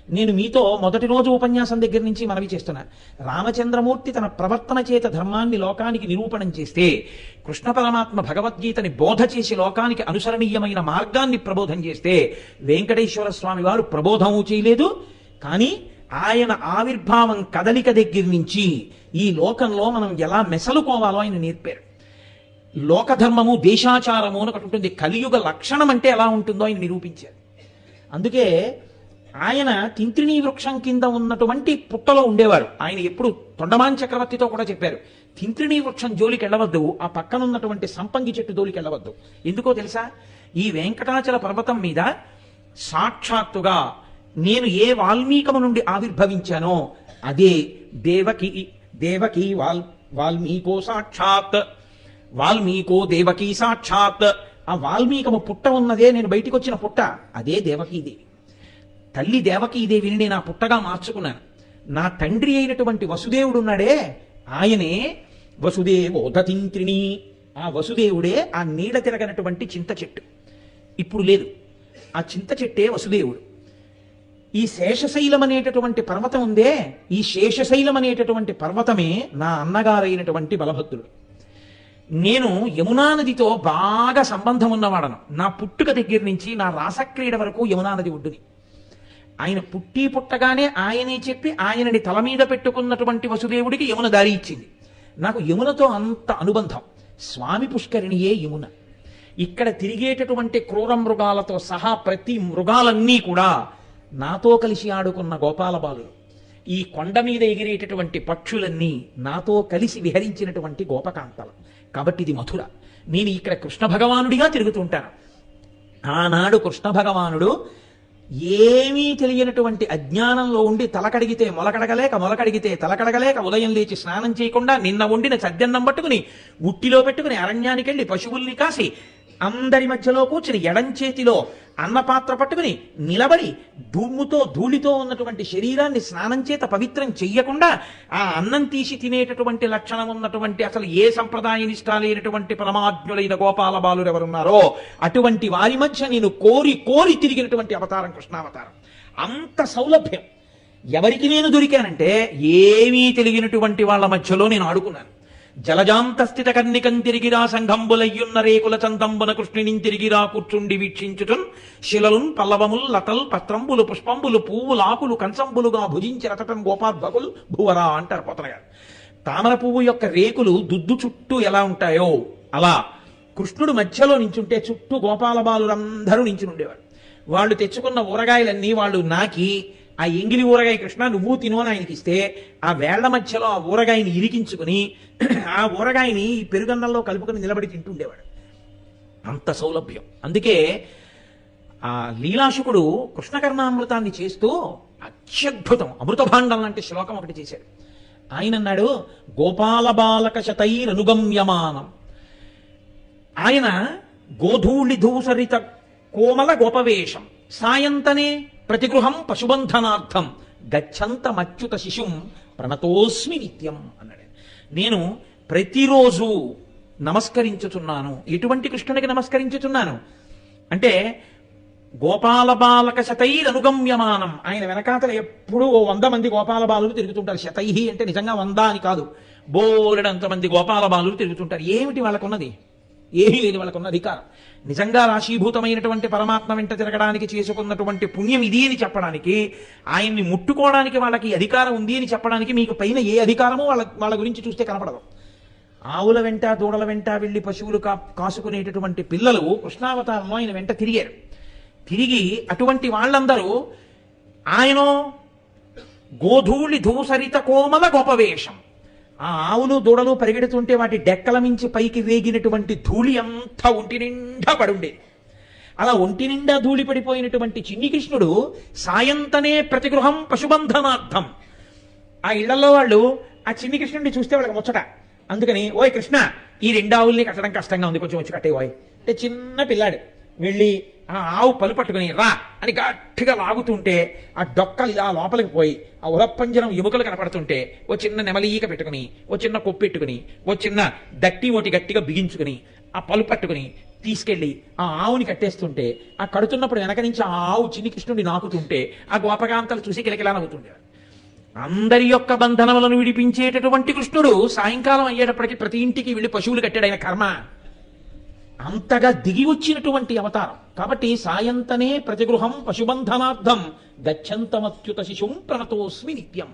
[SPEAKER 1] నేను మీతో మొదటి రోజు ఉపన్యాసం దగ్గర నుంచి మనవి చేస్తున్నాను. రామచంద్రమూర్తి తన ప్రవర్తన చేత ధర్మాన్ని లోకానికి నిరూపణం చేస్తే, కృష్ణ పరమాత్మ భగవద్గీతని బోధ చేసి లోకానికి అనుసరణీయమైన మార్గాన్ని ప్రబోధం చేస్తే, వెంకటేశ్వర స్వామి వారు ప్రబోధము చేయలేదు. కానీ ఆయన ఆవిర్భావం కదలిక దగ్గర నుంచి ఈ లోకంలో మనం ఎలా మెసలుకోవాలో ఆయన నేర్పారు. లోకధర్మము దేశాచారము అని ఒకటి ఉంటుంది. కలియుగ లక్షణం అంటే ఎలా ఉంటుందో ఆయన నిరూపించారు. అందుకే ఆయన తింత్రిణీ వృక్షం కింద ఉన్నటువంటి పుట్టలో ఉండేవారు. ఆయన ఎప్పుడు తొండమాన్ చక్రవర్తితో కూడా చెప్పారు, తింత్రిణీ వృక్షం జోలికి వెళ్ళవద్దు, ఆ పక్కన ఉన్నటువంటి సంపంగి చెట్టు జోలికి వెళ్ళవద్దు. ఎందుకో తెలుసా? ఈ వెంకటాచల పర్వతం మీద సాక్షాత్తుగా నేను ఏ వాల్మీకము నుండి ఆవిర్భవించానో అదే దేవకి వాల్మీకో సాక్షాత్, వాల్మీకో దేవకీ సాక్షాత్. ఆ వాల్మీకము పుట్ట ఉన్నదే నేను బయటికి వచ్చిన పుట్ట, అదే దేవకీదేవి. తల్లి దేవకీదేవిని నేను ఆ పుట్టగా మార్చుకున్నాను. నా తండ్రి అయినటువంటి వసుదేవుడు ఉన్నాడే, ఆయనే వసుదేవోదతింత్రిణి. ఆ వసుదేవుడే ఆ నీడ తిరగనటువంటి చింత చెట్టు. ఇప్పుడు లేదు, ఆ చింత చెట్టే వసుదేవుడు. ఈ శేషశైలం అనేటటువంటి పర్వతం ఉందే, ఈ శేషశైలం అనేటటువంటి పర్వతమే నా అన్నగారైనటువంటి బలభద్రుడు. నేను యమునా నదితో బాగా సంబంధం ఉన్నవాడను. నా పుట్టుక దగ్గర నుంచి నా రాసక్రీడ వరకు యమునా నది ఒడ్డుని. ఆయన పుట్టి పుట్టగానే ఆయనే చెప్పి ఆయనని తల మీద పెట్టుకున్నటువంటి వసుదేవుడికి యమున దారి ఇచ్చింది. నాకు యమునతో అంత అనుబంధం. స్వామి పుష్కరిణియే యమున. ఇక్కడ తిరిగేటటువంటి క్రూర మృగాలతో సహా ప్రతి మృగాలన్నీ కూడా నాతో కలిసి ఆడుకున్న గోపాల బాలులు. ఈ కొండ మీద ఎగిరేటటువంటి పక్షులన్నీ నాతో కలిసి విహరించినటువంటి గోపకాంతలు. కాబట్టి ఇది మధుర. నేను ఇక్కడ కృష్ణ భగవానుడిగా తిరుగుతుంటాను. ఆనాడు కృష్ణ భగవానుడు ఏమీ తెలియనటువంటి అజ్ఞానంలో ఉండి తలకడిగితే మొలకడగలేక, మొలకడిగితే తలకడగలేక, ఉదయం లేచి స్నానం చేయకుండా నిన్న వండిన చద్దన్నం పట్టుకుని ఉట్టిలో పెట్టుకుని అరణ్యానికి వెళ్ళి పశువుల్ని కాసి అందరి మధ్యలో కూర్చుని ఎడం చేతిలో అన్నపాత్ర పట్టుకుని నిలబడి దుమ్ముతో ధూళితో ఉన్నటువంటి శరీరాన్ని స్నానం చేత పవిత్రం చెయ్యకుండా ఆ అన్నం తీసి తినేటటువంటి లక్షణం ఉన్నటువంటి అసలు ఏ సంప్రదాయ నిష్ఠ లేనటువంటి పరమాజ్ఞులైన గోపాల బాలురు ఎవరున్నారో అటువంటి వారి మధ్య నేను కోరి కోరి తిరిగినటువంటి అవతారం కృష్ణావతారం. అంత సౌలభ్యం ఎవరికి నేను దొరికానంటే, ఏమీ తెలియనటువంటి వాళ్ళ మధ్యలో నేను ఆడుకున్నాను. జలజాంతస్థిత కన్నికం తిరిగిరా సంఘంబులయ్యున్న రేకుల చందంబున కృష్ణుని తిరిగిరా కూర్చుండి వీక్షించుచున్ శిలలున్ పల్లవముల్ లతల్ పత్రంబులు పుష్పంబులు పువ్వులాకులు కంచంబులుగా భుజించి రతటం గోపార్భకులు భువరా అంటారు పోతన గారు. తామర పువ్వు యొక్క రేకులు దుద్దు చుట్టూ ఎలా ఉంటాయో అలా కృష్ణుడు మధ్యలో నించుంటే చుట్టూ గోపాల బాలురందరూ నించునుండేవారు. వాళ్ళు తెచ్చుకున్న ఊరగాయలన్నీ వాళ్ళు నాకి, ఆ ఎంగిలి ఊరగాయ కృష్ణ నువ్వు తిను అని ఆయనకి ఇస్తే, ఆ వేళ్ల మధ్యలో ఆ ఊరగాయని ఇరికించుకుని ఆ ఊరగాయని పెరుగన్నంలో కలుపుకొని నిలబడి తింటుండేవాడు. అంత సౌలభ్యం. అందుకే ఆ లీలాశుకుడు కృష్ణకర్ణామృతాన్ని చేస్తూ అత్యద్భుతం అమృతభాండం లాంటి శ్లోకం ఒకటి చేశాడు. ఆయన అన్నాడు, గోపాల బాలక శతైరనుగమ్యమానం. ఆయన గోధూళి ధూసరిత కోమల గోపవేషం సాయంతనే ప్రతిగృహం పశుబంధనార్థం గచ్చంతమచ్యుత శిశుం ప్రణతోస్మి నిత్యం అన్నాడు. నేను ప్రతిరోజు నమస్కరించుచున్నాను. ఎటువంటి కృష్ణునికి నమస్కరించుచున్నాను అంటే, గోపాల బాలక శతైరనుగమ్యమానం. ఆయన వెనకాతల ఎప్పుడూ 100 మంది గోపాల బాలులు తిరుగుతుంటారు. శతైహి అంటే నిజంగా 100 అని కాదు, బోలెడంతమంది గోపాల బాలులు తిరుగుతుంటారు. ఏమిటి వాళ్ళకున్నది? ఏమీ లేదు వాళ్ళకున్న అధికారం. నిజంగా రాశీభూతమైనటువంటి పరమాత్మ వెంట తిరగడానికి చేసుకున్నటువంటి పుణ్యం ఇది అని చెప్పడానికి, ఆయన్ని ముట్టుకోవడానికి వాళ్ళకి అధికారం ఉంది అని చెప్పడానికి మీకు పైన ఏ అధికారమో వాళ్ళ గురించి చూస్తే కనపడదు. ఆవుల వెంట దూడల వెంట వెళ్ళి పశువులు కాసుకునేటటువంటి పిల్లలు కృష్ణావతారంలో ఆయన వెంట తిరిగారు. తిరిగి అటువంటి వాళ్ళందరూ ఆయన గోధూళి ధూసరిత కోమల గోపవేషం. ఆ ఆవులు దూడలు పరిగెడుతుంటే వాటి డెక్కల మించి పైకి వేగినటువంటి ధూళి అంతా ఒంటి నిండా పడుండేది. అలా ఒంటి నిండా ధూళి పడిపోయినటువంటి చిన్ని కృష్ణుడు సాయంతనే ప్రతిగృహం పశుబంధనార్థం. ఆ ఇళ్లలో వాళ్ళు ఆ చిన్ని కృష్ణుడిని చూస్తే వాళ్ళకి ముచ్చట. అందుకని, ఓయ్ కృష్ణ, ఈ 2 ఆవుల్ని కట్టడం కష్టంగా ఉంది, కొంచెం వచ్చి కట్టే ఓయ్ అంటే చిన్న పిల్లాడు వెళ్ళి ఆ ఆవు పలు పట్టుకుని రా అని గట్టిగా లాగుతుంటే ఆ డొక్కలు ఇలా లోపలికి పోయి ఆ ఉలప్పంజరం ఎముకలు కనపడుతుంటే ఓ చిన్న నెమలీక పెట్టుకుని, ఓ చిన్న కొప్పు పెట్టుకుని, ఓ చిన్న దట్టి ఒకటి గట్టిగా బిగించుకుని ఆ పలు పట్టుకుని తీసుకెళ్లి ఆ ఆవుని కట్టేస్తుంటే ఆ కడుతున్నప్పుడు వెనక నుంచి ఆ ఆవు చిన్ని కృష్ణుడిని నాకుతుంటే ఆ గోపకాంతలు చూసి కిలకిలా నవ్వుతుండేవారు. అందరి యొక్క బంధనములను విడిపించేటటువంటి కృష్ణుడు సాయంకాలం అయ్యేటప్పటికీ ప్రతి ఇంటికి వెళ్ళి పశువులు కట్టాడు. ఆయన కర్మ అంతగా దిగి వచ్చినటువంటి అవతారం. కాబట్టి సాయంతనే ప్రతిగృహం పశుబంధనార్థం గచ్చంతమత్యుత శిశుం ప్రణతోస్మి నిత్యం.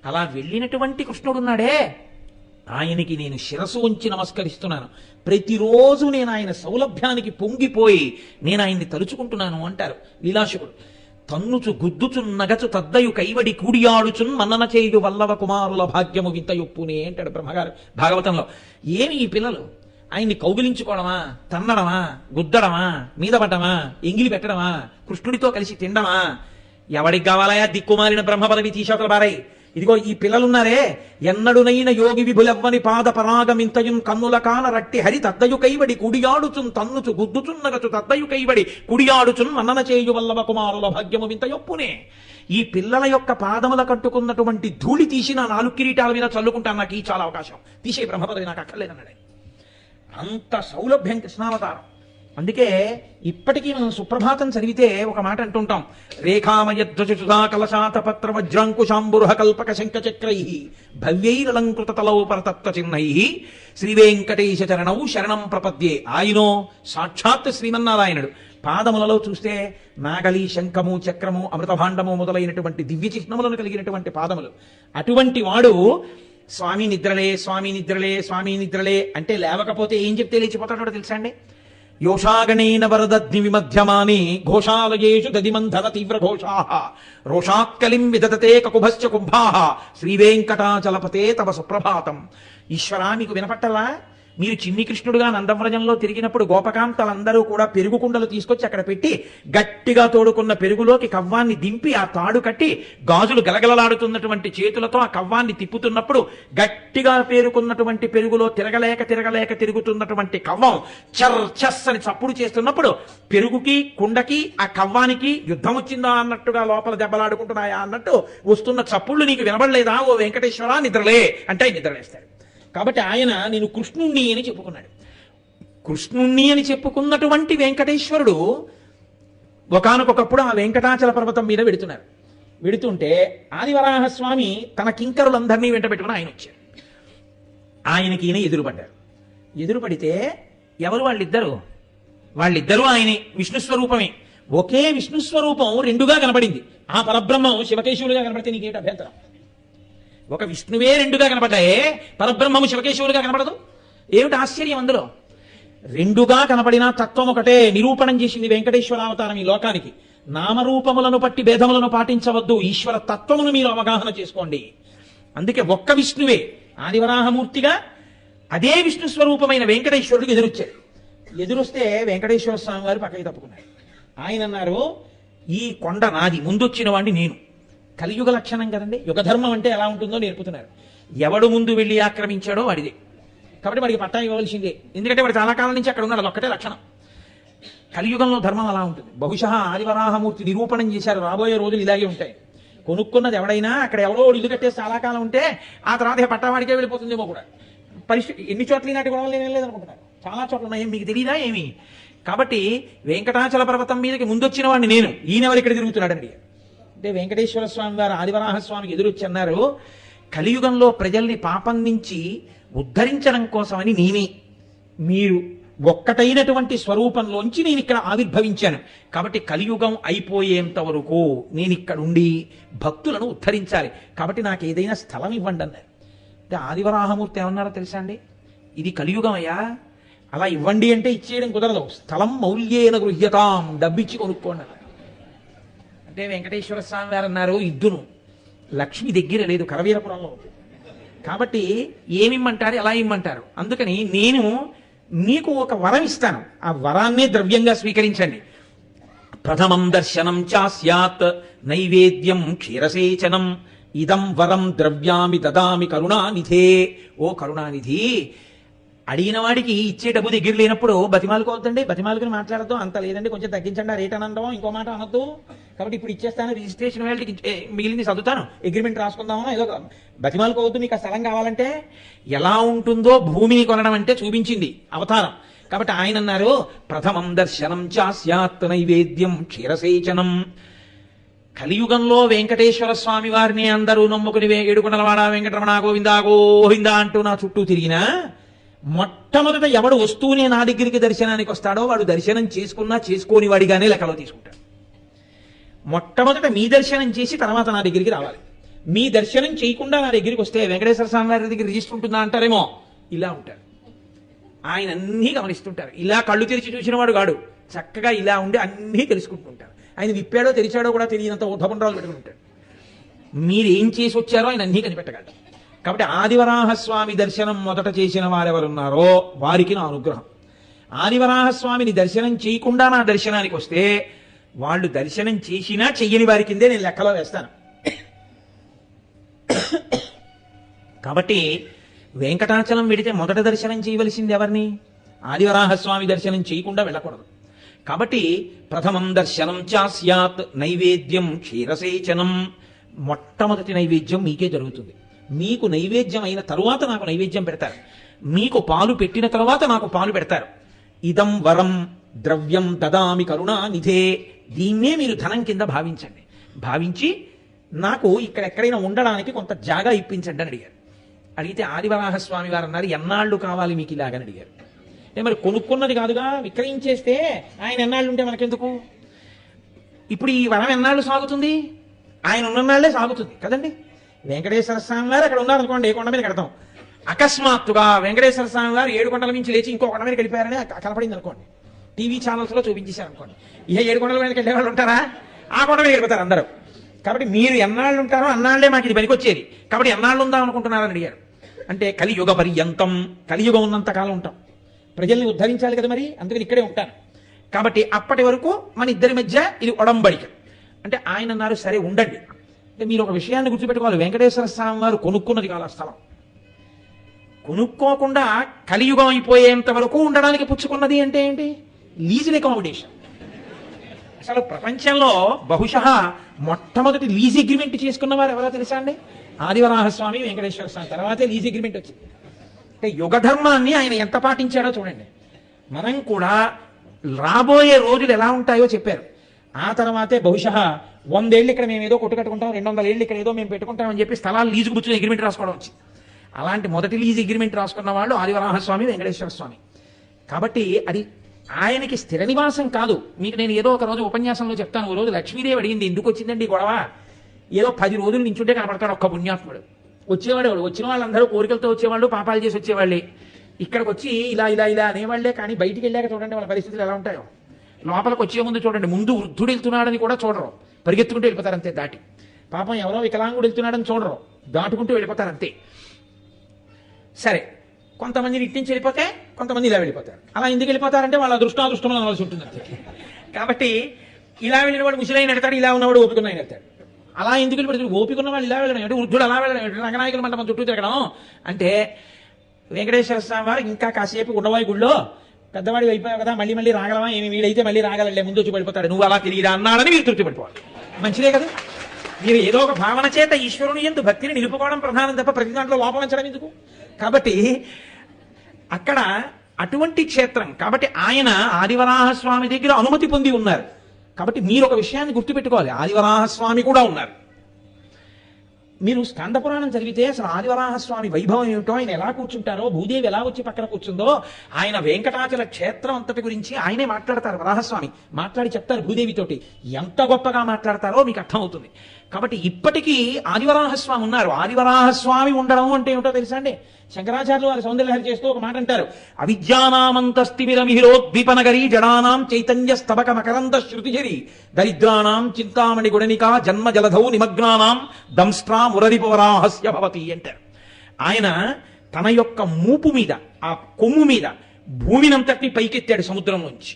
[SPEAKER 1] అలా వెళ్ళినటువంటి కృష్ణుడున్నాడే, ఆయనకి నేను శిరసు ఉంచి నమస్కరిస్తున్నాను. ప్రతిరోజు నేను ఆయన సౌలభ్యానికి పొంగిపోయి నేను ఆయన్ని తలుచుకుంటున్నాను అంటారు లీలాశుకుడు. తన్నుచు గుద్దుచు నగచు తద్దయు కైవడి కూడియాడుచున్ మన్నన చేయుడు వల్లవ కుమారుల భాగ్యము వింతయొప్పునే అంటాడు బ్రహ్మగారు భాగవతంలో. ఏమి ఈ పిల్లలు ఆయన్ని కౌగిలించుకోవడమా, తన్నడమా, గుద్దడమా, మీద పడ్డమా, ఎంగిలి పెట్టడమా, కృష్ణుడితో కలిసి తిండమా? ఎవడికి కావాలయా దిక్కుమాలిన బ్రహ్మ పదవి తీశాకలు బారై? ఇదిగో ఈ పిల్లలున్నారే, ఎన్నడునైన యోగి విభులెవ్వని పాద పరాగమింతయున్ కన్నుల కాన రట్టి హరి తద్దయు కైవడి కుడియాడుచున్ తన్నుచు గుద్దుచున్నగచు తద్దయు కైవడి కుడియాడుచున్ మన్నన చేయు వల్లవ కుమారుల భాగ్యము వింతయొప్పునే. ఈ పిల్లల యొక్క పాదముల కట్టుకున్నటువంటి ధూళి తీసి నా 4 కిరీటాల మీద చల్లుకుంటాను, నాకు ఈ చాలా అవకాశం, తీసే బ్రహ్మ పదవి నాకు అక్కర్లేదన్నాడు. అంత సౌలభ్యం కృష్ణావతారం. అందుకే ఇప్పటికీ మనం సుప్రభాతం చదివితే ఒక మాట అంటుంటాం, రేఖామయధ్వజుధా కలశాత పత్ర వజ్రాంకుశాంబురుహ కల్పక శంఖచక్రై భవ్యైరలంకృత తలౌ పరతత్వ చిహ్నై శ్రీ వెంకటేశ చరణౌ శరణం ప్రపద్యే. ఆయనో సాక్షాత్ శ్రీమన్నారాయణుడు. పాదములలో చూస్తే నాగలి, శంఖము, చక్రము, అమృతభాండము మొదలైనటువంటి దివ్య చిహ్నములను కలిగినటువంటి పాదములు. అటువంటి వాడు స్వామి నిద్రలే, స్వామి నిద్రలే, స్వామి నిద్రలే అంటే లేవకపోతే ఏం చెప్తే లేచిపోతాడో తెలుసా అండి? యోషాగణేన వరదగ్ని విమధ్యమాని ఘోషాలయేషు దదిమంధర తీవ్ర ఘోషాః రోషాక్కలిం విదదతే కకుభశ్చ కుంభాః శ్రీవేంకటాచలపతే తవ సుప్రభాతం. ఈశ్వరా, మీకు వినపట్టలా? మీరు చిన్ని కృష్ణుడుగా నందవ్రజంలో తిరిగినప్పుడు గోపకాంతలందరూ కూడా పెరుగు కుండలు తీసుకొచ్చి అక్కడ పెట్టి గట్టిగా తోడుకున్న పెరుగులోకి కవ్వాన్ని దింపి ఆ తాడు కట్టి గాజులు గలగలలాడుతున్నటువంటి చేతులతో ఆ కవ్వాన్ని తిప్పుతున్నప్పుడు గట్టిగా పేరుకున్నటువంటి పెరుగులో తిరగలేక తిరగలేక తిరుగుతున్నటువంటి కవ్వం చర్చస్ అని చప్పుడు చేస్తున్నప్పుడు పెరుగుకి కుండకి ఆ కవ్వానికి యుద్ధం వచ్చిందా అన్నట్టుగా లోపల దెబ్బలాడుకుంటున్నాయా అన్నట్టు వస్తున్న చప్పుళ్ళు నీకు వినబడలేదా ఓ వెంకటేశ్వరా నిద్రలే అంటే నిద్రలేస్తాడు. కాబట్టి ఆయన నేను కృష్ణుణ్ణి అని చెప్పుకున్నాడు. కృష్ణుణ్ణి అని చెప్పుకున్నటువంటి వెంకటేశ్వరుడు ఒకానొకప్పుడు ఆ వెంకటాచల పర్వతం మీద వెడుతున్నారు. వెడుతుంటే ఆదివరాహస్వామి తన కింకరులందరినీ వెంట పెట్టుకుని ఆయన వచ్చారు. ఆయనకి ఈయన ఎదురుపడ్డారు. ఎదురుపడితే ఎవరు వాళ్ళిద్దరు? వాళ్ళిద్దరూ ఆయనే, విష్ణుస్వరూపమే. ఒకే విష్ణుస్వరూపం రెండుగా కనబడింది. ఆ పరబ్రహ్మం శివకేశవులుగా కనబడితే నీకేంటి అభ్యంతరం? ఒక విష్ణువే రెండుగా కనపడ్డాయే, పరబ్రహ్మము శివకేశవులుగా కనపడదు? ఏమిటి ఆశ్చర్యం అందులో? రెండుగా కనపడిన తత్వం ఒకటే నిరూపణం చేసింది వెంకటేశ్వరావతారం ఈ లోకానికి. నామరూపములను పట్టి భేదములను పాటించవద్దు, ఈశ్వర తత్వమును మీరు అవగాహన చేసుకోండి. అందుకే ఒక్క విష్ణువే ఆదివరాహమూర్తిగా అదే విష్ణు స్వరూపమైన వెంకటేశ్వరుడికి ఎదురొచ్చాడు. ఎదురొస్తే వెంకటేశ్వర స్వామి వారు పక్కకి తప్పుకున్నారు. ఆయన అన్నారు, ఈ కొండ నాది, ముందొచ్చిన వాడిని నేను. కలియుగ లక్షణం కదండి, యుగధర్మం అంటే ఎలా ఉంటుందో నేర్పుతున్నారు. ఎవడు ముందు వెళ్ళి ఆక్రమించాడో వాడిదే, కాబట్టి వాడికి పట్టా ఇవ్వవలసిందే. ఎందుకంటే వాడు చాలా కాలం నుంచి అక్కడ ఉన్నాడు, అదొక్కటే లక్షణం. కలియుగంలో ధర్మం అలా ఉంటుంది. బహుశా ఆదివరాహమూర్తి నిరూపణం చేశారు, రాబోయే రోజులు ఇలాగే ఉంటాయి. కొనుక్కున్నది ఎవడైనా అక్కడ ఎవరో ఇల్లు కట్టేసి చాలా కాలం ఉంటే ఆ తర్వాత పట్టావాడికే వెళ్ళిపోతుందేమో కూడా. పరిస్థితి ఎన్ని చోట్ల నాటి గొడవలు ఏం లేదనుకుంటున్నారు, చాలా చోట్ల ఉన్నాయి, మీకు తెలియదా ఏమి? కాబట్టి వెంకటాచల పర్వతం మీదకి ముందొచ్చిన వాడిని నేను, ఈయనెవరు ఇక్కడ తిరుగుతున్నాడండి అంటే వెంకటేశ్వర స్వామి వారు ఆదివరాహస్వామికి ఎదురొచ్చి అన్నారు, కలియుగంలో ప్రజల్ని పాపం నుంచి ఉద్ధరించడం కోసమని నేనే, మీరు ఒక్కటైనటువంటి స్వరూపంలోంచి నేను ఇక్కడ ఆవిర్భవించాను. కాబట్టి కలియుగం అయిపోయేంత వరకు నేను ఇక్కడ ఉండి భక్తులను ఉద్ధరించాలి. కాబట్టి నాకు ఏదైనా స్థలం ఇవ్వండి అన్నారు. అంటే ఆదివరాహమూర్తి ఏమన్నారో తెలుసా అండి? ఇది కలియుగం అయ్యా, అలా ఇవ్వండి అంటే ఇచ్చేయడం కుదరదు. స్థలం మౌల్యేన గృహ్యతాం, డబ్బిచ్చి కొనుక్కోండి అన్నారు. అంటే వెంకటేశ్వర స్వామి వారు అన్నారు, ఇద్దును, లక్ష్మి దగ్గర లేదు, కరవీరపురంలో ఉంది. కాబట్టి ఏమిమ్మంటారు, ఎలా ఇమ్మంటారు? అందుకని నేను మీకు ఒక వరం ఇస్తాను, ఆ వరాన్నే ద్రవ్యంగా స్వీకరించండి. ప్రథమం దర్శనం చాస్యాత్ నైవేద్యం క్షీరసేచనం ఇదం వరం ద్రవ్యామి దదామి కరుణానిధే. ఓ కరుణానిధి, అడిగిన వాడికి ఇచ్చే డబ్బు దగ్గర లేనప్పుడు బతిమాలుకోవద్దండి, బతిమాలుకుని మాట్లాడద్దు. అంత లేదండి కొంచెం తగ్గించండి ఆ రేట్ అని అనడం, ఇంకో మాట అనొద్దు. కాబట్టి ఇప్పుడు ఇచ్చేస్తాను, రిజిస్ట్రేషన్ వేళకి మిగిలింది చదువుతాను, అగ్రిమెంట్ రాసుకుందామని ఏదో బతిమాలుకోవద్దు. మీకు ఆ స్థలం కావాలంటే ఎలా ఉంటుందో భూమిని కొనడం అంటే చూపించింది అవతారం. కాబట్టి ఆయన అన్నారు ప్రథమం దర్శనం చాస్యాత్ నైవేద్యం క్షీరసేచనం. కలియుగంలో వెంకటేశ్వర స్వామి వారిని అందరూ నమ్ముకుని ఏడుకొండలవాడ వెంకటరమణ గోవిందా గోవిందా అంటూ నా చుట్టూ తిరిగినా మొట్టమొదట ఎవడు వస్తూనే నా దగ్గరికి దర్శనానికి వస్తాడో వాడు దర్శనం చేసుకున్నా చేసుకోని వాడిగానే లెక్కలో తీసుకుంటాడు. మొట్టమొదట మీ దర్శనం చేసి తర్వాత నా దగ్గరికి రావాలి. మీ దర్శనం చేయకుండా నా దగ్గరికి వస్తే వెంకటేశ్వర స్వామి వారి దగ్గర రిజిస్టర్ ఉంటుందా అంటారేమో, ఇలా ఉంటారు. ఆయన అన్నీ గమనిస్తుంటారు. ఇలా కళ్ళు తెరిచి చూసిన వాడు కాడు, చక్కగా ఇలా ఉండి అన్నీ తెలుసుకుంటుంటారు. ఆయన విప్పాడో తెరిచాడో కూడా తెలియనంత ఉద్ధబండ్రాలు పెట్టుకుని ఉంటాడు. మీరు ఏం చేసి వచ్చారో ఆయన అన్నీ కనిపెట్టగలరు. కాబట్టి ఆదివరాహస్వామి దర్శనం మొదట చేసిన వారెవరున్నారో వారికి నా అనుగ్రహం. ఆదివరాహస్వామిని దర్శనం చేయకుండా నా దర్శనానికి వస్తే వాళ్ళు దర్శనం చేసినా చెయ్యని వారి కిందే నేను లెక్కలో వేస్తాను. కాబట్టి వెంకటాచలం వెడితే మొదట దర్శనం చేయవలసింది ఎవరిని? ఆదివరాహస్వామి దర్శనం చేయకుండా వెళ్ళకూడదు. కాబట్టి ప్రథమం దర్శనం చాస్యాత్ నైవేద్యం క్షీరసేచనం. మొట్టమొదటి నైవేద్యం మీకే జరుగుతుంది. మీకు నైవేద్యం అయిన తరువాత నాకు నైవేద్యం పెడతారు. మీకు పాలు పెట్టిన తరువాత నాకు పాలు పెడతారు. ఇదం వరం ద్రవ్యం దదామి కరుణానిధే. దీన్నే మీరు ధనం కింద భావించండి. భావించి నాకు ఇక్కడ ఎక్కడైనా ఉండడానికి కొంత జాగా ఇప్పించండి అని అడిగారు. అడిగితే ఆదివరాహస్వామి వారు అన్నారు, ఎన్నాళ్ళు కావాలి మీకు ఇలాగని అడిగారు. మరి కొనుక్కున్నది కాదుగా, విక్రయించేస్తే ఆయన ఎన్నాళ్ళు ఉంటే మనకెందుకు? ఇప్పుడు ఈ వరం ఎన్నాళ్ళు సాగుతుంది? ఆయన ఉన్ననాళ్లే సాగుతుంది కదండి. వెంకటేశ్వర స్వామి వారు అక్కడ ఉన్నారనుకోండి, ఏ కొండ మీద కడతాం. అకస్మాత్తుగా వెంకటేశ్వర స్వామి వారు 7 కొండల నుంచి లేచి ఇంకో కొండ మీద వెళ్ళిపోయారని కనపడింది అనుకోండి, టీవీ ఛానల్స్ లో చూపించేశారు అనుకోండి, ఇక 7 కొండల మీదకి వెళ్ళే వాళ్ళు ఉంటారా? ఆ కొండ మీద వెళ్ళిపోతారు అందరూ. కాబట్టి మీరు ఎన్నాళ్ళు ఉంటారో అన్నాళ్లే మాకు ఇది పనికొచ్చేది. కాబట్టి ఎన్నాళ్ళు ఉందాం అనుకుంటున్నారని అడిగారు. అంటే కలియుగ పర్యంతం, కలియుగం ఉన్నంత కాలం ఉంటాం. ప్రజల్ని ఉద్ధరించాలి కదా, మరి అందుకని ఇక్కడే ఉంటాను. కాబట్టి అప్పటి వరకు మన ఇద్దరి మధ్య ఇది ఒడంబడిక. అంటే ఆయన అన్నారు, సరే ఉండండి. అంటే మీరు ఒక విషయాన్ని గుర్తుపెట్టుకోవాలి, వెంకటేశ్వర స్వామి వారు కొనుక్కున్నది కాదు ఆ స్థలం. కొనుక్కోకుండా కలియుగం అయిపోయేంత వరకు ఉండడానికి పుచ్చుకున్నది అంటే ఏంటి? లీజుల్ అకామిడేషన్. అసలు ప్రపంచంలో బహుశా మొట్టమొదటి లీజ్ అగ్రిమెంట్ చేసుకున్న వారు ఎవరో తెలుసా అండి? ఆదివరాహస్వామి, వెంకటేశ్వర స్వామి. తర్వాతే లీజ్ అగ్రిమెంట్ వచ్చింది. అంటే యుగ ధర్మాన్ని ఆయన ఎంత పాటించాడో చూడండి. మనం కూడా రాబోయే రోజులు ఎలా ఉంటాయో చెప్పారు. ఆ తర్వాతే బహుశా 100 ఏళ్ళు ఇక్కడ మేము ఏదో కొట్టు కట్టుకుంటాం, 200 ఏళ్ళు ఇక్కడ ఏదో మేము పెట్టుకుంటామని చెప్పి స్థలాలు లీజుకు పుచ్చుకుని అగ్రిమెంట్ రాసుకోవడం వచ్చింది. అలాంటి మొదటి లీజ్ అగ్రిమెంట్ రాసుకున్న వాళ్ళు ఆదివరాహస్వామి, వెంకటేశ్వర స్వామి. కాబట్టి అది ఆయనకి స్థిర నివాసం కాదు. మీకు నేను ఏదో ఒక రోజు ఉపన్యాసంలో చెప్తాను. ఓ రోజు లక్ష్మీదేవి అడిగింది, ఎందుకు వచ్చిందండి గొడవ? ఏదో 10 రోజులు నించుంటే కనపడతాడు ఒక్క పుణ్యాత్ముడు. వచ్చేవాడు, వచ్చిన వాళ్ళందరూ కోరికలతో వచ్చేవాళ్ళు, పాపాలు చేసి వచ్చేవాళ్ళే. ఇక్కడికి వచ్చి ఇలా ఇలా ఇలా అనేవాళ్లే. కానీ బయటికి వెళ్ళాక చూడండి వాళ్ళ పరిస్థితులు ఎలా ఉంటాయో. లోపలికి వచ్చే ముందు చూడండి, ముందు వృద్ధుడు వెళ్తున్నాడని కూడా చూడరు, పరిగెత్తుకుంటూ వెళ్ళిపోతారు అంతే దాటి. పాపం ఎవరో వికలాంగుడు వెళ్తున్నాడని చూడరు, దాటుకుంటూ వెళ్ళిపోతారు అంతే. సరే, కొంతమందిని ఇట్టించి వెళ్ళిపోతే కొంతమంది ఇలా వెళ్ళిపోతారు. అలా ఎందుకు వెళ్ళిపోతారంటే వాళ్ళ అదృష్టాదృష్టం అనవలసి ఉంటుంది అంతే. కాబట్టి ఇలా వెళ్ళిన వాడు ముసలైన ఎడతాడు, ఇలా ఉన్నవాడు ఓపికన్న ఎడతాడు. అలా ఎందుకు వెళ్ళిపోతాడు? ఓపిక ఉన్న వాళ్ళు ఇలా వెళ్ళడం అంటే, వృద్ధుడు అలా వెళ్ళడం, రంగనాయకుల మంట మన చుట్టూ తిరగడం అంటే. వెంకటేశ్వర స్వామి వారు ఇంకా కాసేపు ఉండవాయి గుళ్ళో, పెద్దవాడి అయిపోయావు కదా, మళ్ళీ మళ్ళీ రాగలవా? ఏమి వీడైతే మళ్ళీ రాగలలే, ముందు వచ్చి పడిపోతాడు, నువ్వు అలా తిరిగిరా అన్నాడని మీరు తృప్తి పడిపోవాలి. మంచిదే కదా. మీరు ఏదో ఒక భావన చేత ఈశ్వరుని యందు భక్తిని నిలుపుకోవడం ప్రధానం తప్ప ప్రతి దాంట్లో లోపలించడం ఎందుకు? కాబట్టి అక్కడ అటువంటి క్షేత్రం. కాబట్టి ఆయన ఆదివరాహస్వామి దగ్గర అనుమతి పొంది ఉన్నారు. కాబట్టి మీరు ఒక విషయాన్ని గుర్తుపెట్టుకోవాలి, ఆదివరాహస్వామి కూడా ఉన్నారు. మీరు స్కంద పురాణం చదివితే అసలు ఆదివరాహస్వామి వైభవం ఏమిటో, ఆయన ఎలా కూర్చుంటారో, భూదేవి ఎలా వచ్చి పక్కన కూర్చుందో, ఆయన వెంకటాచల క్షేత్రం అంతటి గురించి ఆయనే మాట్లాడతారు. వరాహస్వామి మాట్లాడి చెప్తారు భూదేవితోటి. ఎంత గొప్పగా మాట్లాడతారో మీకు అర్థమవుతుంది. కాబట్టి ఇప్పటికీ ఆదివరాహస్వామి ఉన్నారు. ఆదివరాహస్వామి ఉండడం అంటే ఏమిటో తెలుసా అండి? శంకరాచార్యులు వారి సౌందర్యలహరి చేస్తూ ఒక మాట అంటారు, అవిద్యానామంతస్తిమిరమిహిరోద్వీపనగరీ జడానాం చైతన్య స్తబక మకరంద శృతిజరి దరిద్రాణాం చింతామణి గుణనికా జన్మ జలధౌ నిమగ్నానాం దంస్ట్రా మురరిపవరాహస్య భవతి అంటారు. ఆయన తన యొక్క మూపు మీద, ఆ కొమ్ము మీద భూమినంతటిని పైకెత్తాడు సముద్రం నుంచి.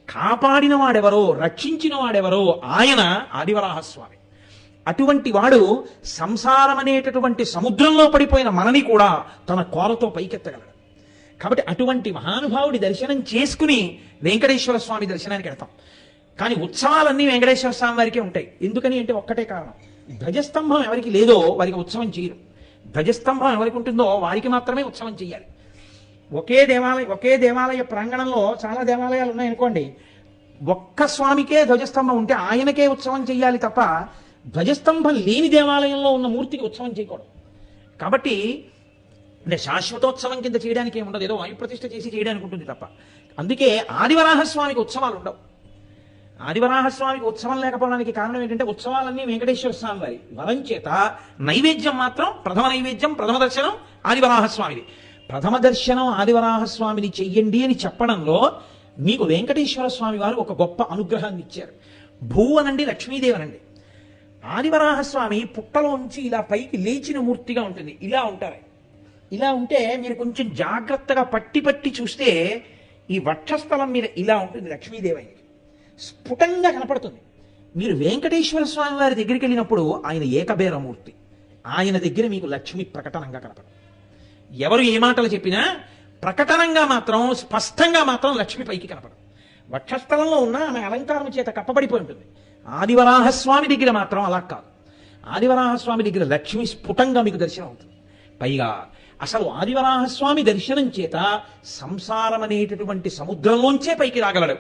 [SPEAKER 1] కాపాడిన వాడెవరో, రక్షించిన వాడెవరో ఆయన ఆదివరాహస్వామి. అటువంటి వాడు సంసారం అనేటటువంటి సముద్రంలో పడిపోయిన మనని కూడా తన కోరతో పైకెత్తగలడు. కాబట్టి అటువంటి మహానుభావుడి దర్శనం చేసుకుని వెంకటేశ్వర స్వామి దర్శనానికి వెళ్తాం. కానీ ఉత్సవాలన్నీ వెంకటేశ్వర స్వామి వారికే ఉంటాయి. ఎందుకని అంటే ఒక్కటే కారణం, ధ్వజస్తంభం ఎవరికి లేదో వారికి ఉత్సవం చేయరు. ధ్వజస్తంభం ఎవరికి ఉంటుందో వారికి మాత్రమే ఉత్సవం చేయాలి. ఒకే దేవాలయ ప్రాంగణంలో చాలా దేవాలయాలు ఉన్నాయనుకోండి, ఒక్క స్వామికే ధ్వజస్తంభం ఉంటే ఆయనకే ఉత్సవం చేయాలి తప్ప ధ్వజస్తంభం లేని దేవాలయంలో ఉన్న మూర్తికి ఉత్సవం చేయకూడదు. కాబట్టి అంటే శాశ్వతోత్సవం కింద చేయడానికి ఏమి ఉండదు, ఏదో వాయుప్రతిష్ఠ చేసి చేయడానికి ఉంటుంది తప్ప. అందుకే ఆదివరాహస్వామికి ఉత్సవాలు ఉండవు. ఆదివరాహస్వామికి ఉత్సవం లేకపోవడానికి కారణం ఏంటంటే ఉత్సవాలన్నీ వెంకటేశ్వర స్వామి వారి వరం చేత నైవేద్యం మాత్రం ప్రథమ నైవేద్యం ప్రథమ దర్శనం ఆదివరాహస్వామిది. ప్రథమ దర్శనం ఆదివరాహస్వామిని చెయ్యండి అని చెప్పడంలో మీకు వెంకటేశ్వర స్వామి వారు ఒక గొప్ప అనుగ్రహాన్ని ఇచ్చారు. భూ అనండి లక్ష్మీదేవి అనండి. ఆదివరాహస్వామి పుట్టలోంచి ఇలా పైకి లేచిన మూర్తిగా ఉంటుంది. ఇలా ఉంటారు. ఇలా ఉంటే మీరు కొంచెం జాగ్రత్తగా పట్టి చూస్తే ఈ వక్షస్థలం మీద ఇలా ఉంటుంది లక్ష్మీదేవి, స్ఫుటంగా కనపడుతుంది. మీరు వెంకటేశ్వర స్వామి వారి దగ్గరికి వెళ్ళినప్పుడు ఆయన ఏకబేరమూర్తి, ఆయన దగ్గర మీకు లక్ష్మి ప్రకటనంగా కనపడదు. ఎవరు ఏ మాటలు చెప్పినా ప్రకటనంగా మాత్రం స్పష్టంగా మాత్రం లక్ష్మి పైకి కనపడదు. వక్షస్థలంలో ఉన్న ఆమె అలంకారం చేత కప్పబడిపోయి ఉంటుంది. ఆదివరాహస్వామి దగ్గర మాత్రం అలా కాదు. ఆదివరాహస్వామి దగ్గర లక్ష్మి స్ఫుటంగా మీకు దర్శనం అవుతుంది. పైగా అసలు ఆదివరాహస్వామి దర్శనం చేత సంసారం అనేటటువంటి సముద్రంలోంచే పైకి రాగలడు.